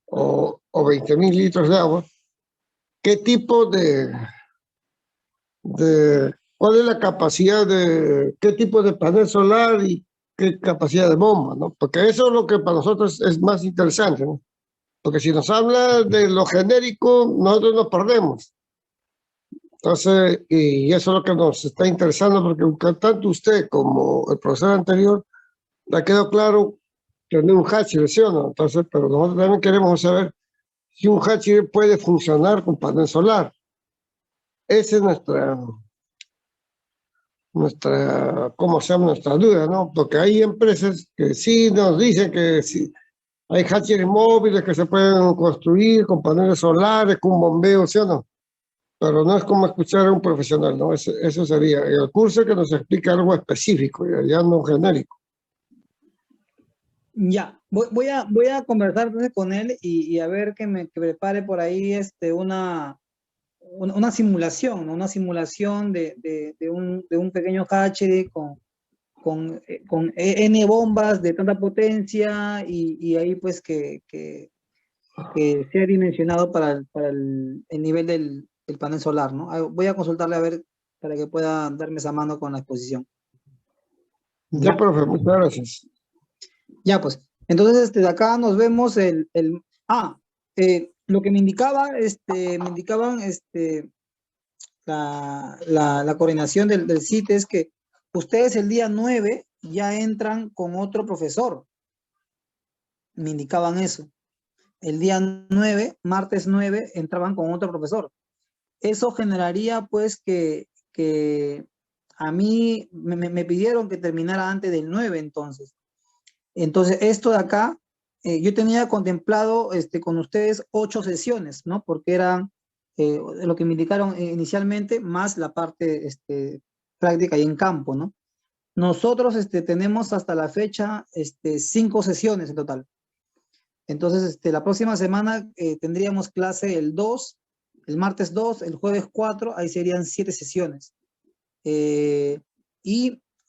o 20.000 litros de agua. ¿Qué tipo cuál es la capacidad qué tipo de panel solar y qué capacidad de bomba, ¿no? Porque eso es lo que para nosotros es más interesante, ¿no? Porque si nos habla de lo genérico, nosotros nos perdemos. Entonces, y eso es lo que nos está interesando, porque tanto usted como el profesor anterior, le ha quedado claro que no es un hatchery, ¿sí o no? Entonces, pero nosotros también queremos saber si un hatchery puede funcionar con panel solar. Esa es ¿cómo se llama? Nuestra duda, ¿no? Porque hay empresas que sí nos dicen que sí, hay hatcheries móviles que se pueden construir con paneles solares, con bombeo, ¿sí o no? Pero no es como escuchar a un profesional, ¿no? Eso sería el curso que nos explica algo específico, ya no genérico. ya, voy a conversar entonces con él y a ver que prepare por ahí una simulación, ¿no? Una simulación de un pequeño hatchery con N bombas de tanta potencia y ahí pues que sea dimensionado para el nivel del panel solar, ¿no? Voy a consultarle a ver para que pueda darme esa mano con la exposición. Ya, ¿Ya? profe, muchas gracias. Ya, pues. Entonces, de acá nos vemos lo que me indicaba, me indicaban, la coordinación del CITE es que ustedes el día 9 ya entran con otro profesor. Me indicaban eso. El día 9, martes 9, entraban con otro profesor. Eso generaría pues que a mí me pidieron que terminara antes del 9 entonces. Entonces esto de acá, yo tenía contemplado con ustedes 8 sesiones, ¿no? Porque eran lo que me indicaron inicialmente, más la parte práctica y en campo, ¿no? Nosotros tenemos hasta la fecha 5 sesiones en total. Entonces, la próxima semana tendríamos clase el 2, el martes 2, el jueves 4, ahí serían 7 sesiones. Y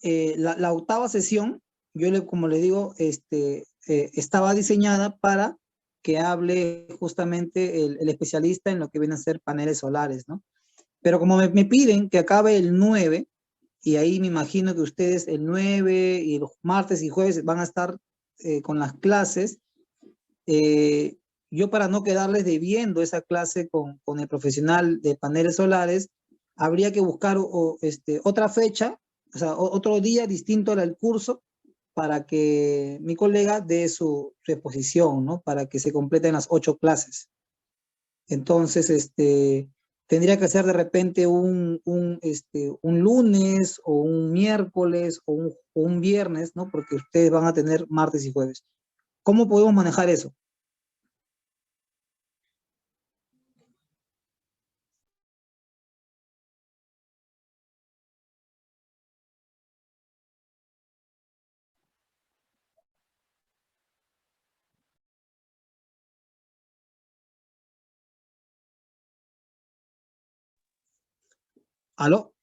la octava sesión, como le digo, estaba diseñada para que hable justamente el especialista en lo que vienen a ser paneles solares, ¿no? Pero como me piden que acabe el 9, y ahí me imagino que ustedes el 9 y el martes y jueves van a estar con las clases, eh, yo para no quedarles debiendo esa clase con el profesional de paneles solares, habría que buscar otra fecha, o sea, otro día distinto al curso para que mi colega dé su exposición, ¿no? Para que se completen las 8 clases. Entonces, tendría que ser de repente un lunes o un miércoles o un viernes, ¿no? Porque ustedes van a tener martes y jueves. ¿Cómo podemos manejar eso? ¿Aló?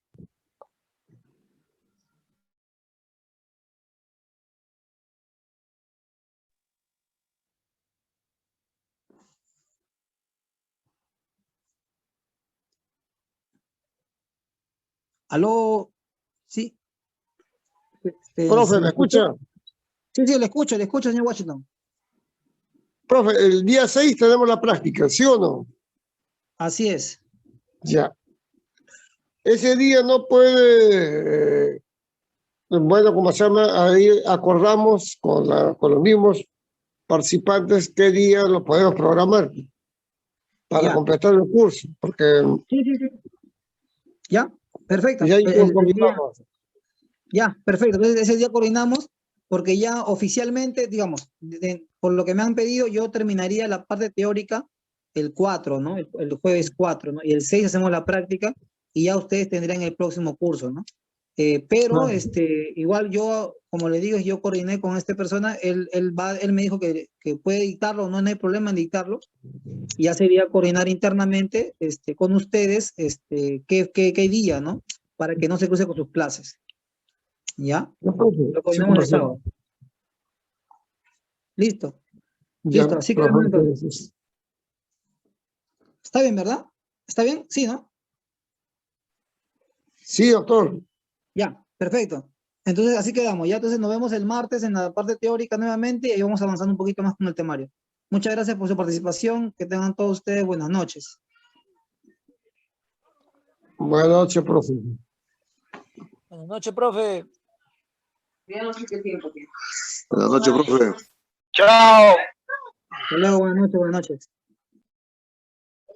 ¿Aló? Sí. Profe, ¿me ¿Me escuchó? escucha? Sí, le escucho, señor Washington. Profe, el día 6 tenemos la práctica, ¿sí o no? Así es. Ya. Ese día no puede, bueno, como se llama, ahí acordamos con los mismos participantes qué día lo podemos programar para Ya. completar el curso, porque Sí, sí, sí. Ya, perfecto. ya ahí nos El día, coordinamos. ya, perfecto. Entonces, ese día coordinamos porque ya oficialmente, digamos, por lo que me han pedido, yo terminaría la parte teórica el 4, ¿no? El jueves 4, ¿no? Y el 6 hacemos la práctica y ya ustedes tendrán el próximo curso, ¿no? Pero Claro. igual yo, como le digo, yo coordiné con esta persona, él me dijo que puede dictarlo, no hay problema en dictarlo, y ya sería coordinar internamente con ustedes qué día, ¿no? Para que no se cruce con sus clases. ¿Ya? Ya, profe, Lo sí, coordinamos el conversamos. sábado. Listo, Ya, listo. Así profe, quedamos entonces. entonces. ¿Está bien, verdad? ¿Está bien? Sí, ¿no? Sí, doctor. Ya, perfecto. Entonces así quedamos. Ya entonces nos vemos el martes en la parte teórica nuevamente y ahí vamos avanzando un poquito más con el temario. Muchas gracias por su participación. Que tengan todos ustedes buenas noches. Buenas noches, profe. Buenas noches, profe. Ya no sé qué tiempo tiene. Buenas noches, profe. Chao. Hasta luego, buenas noches, buenas noches.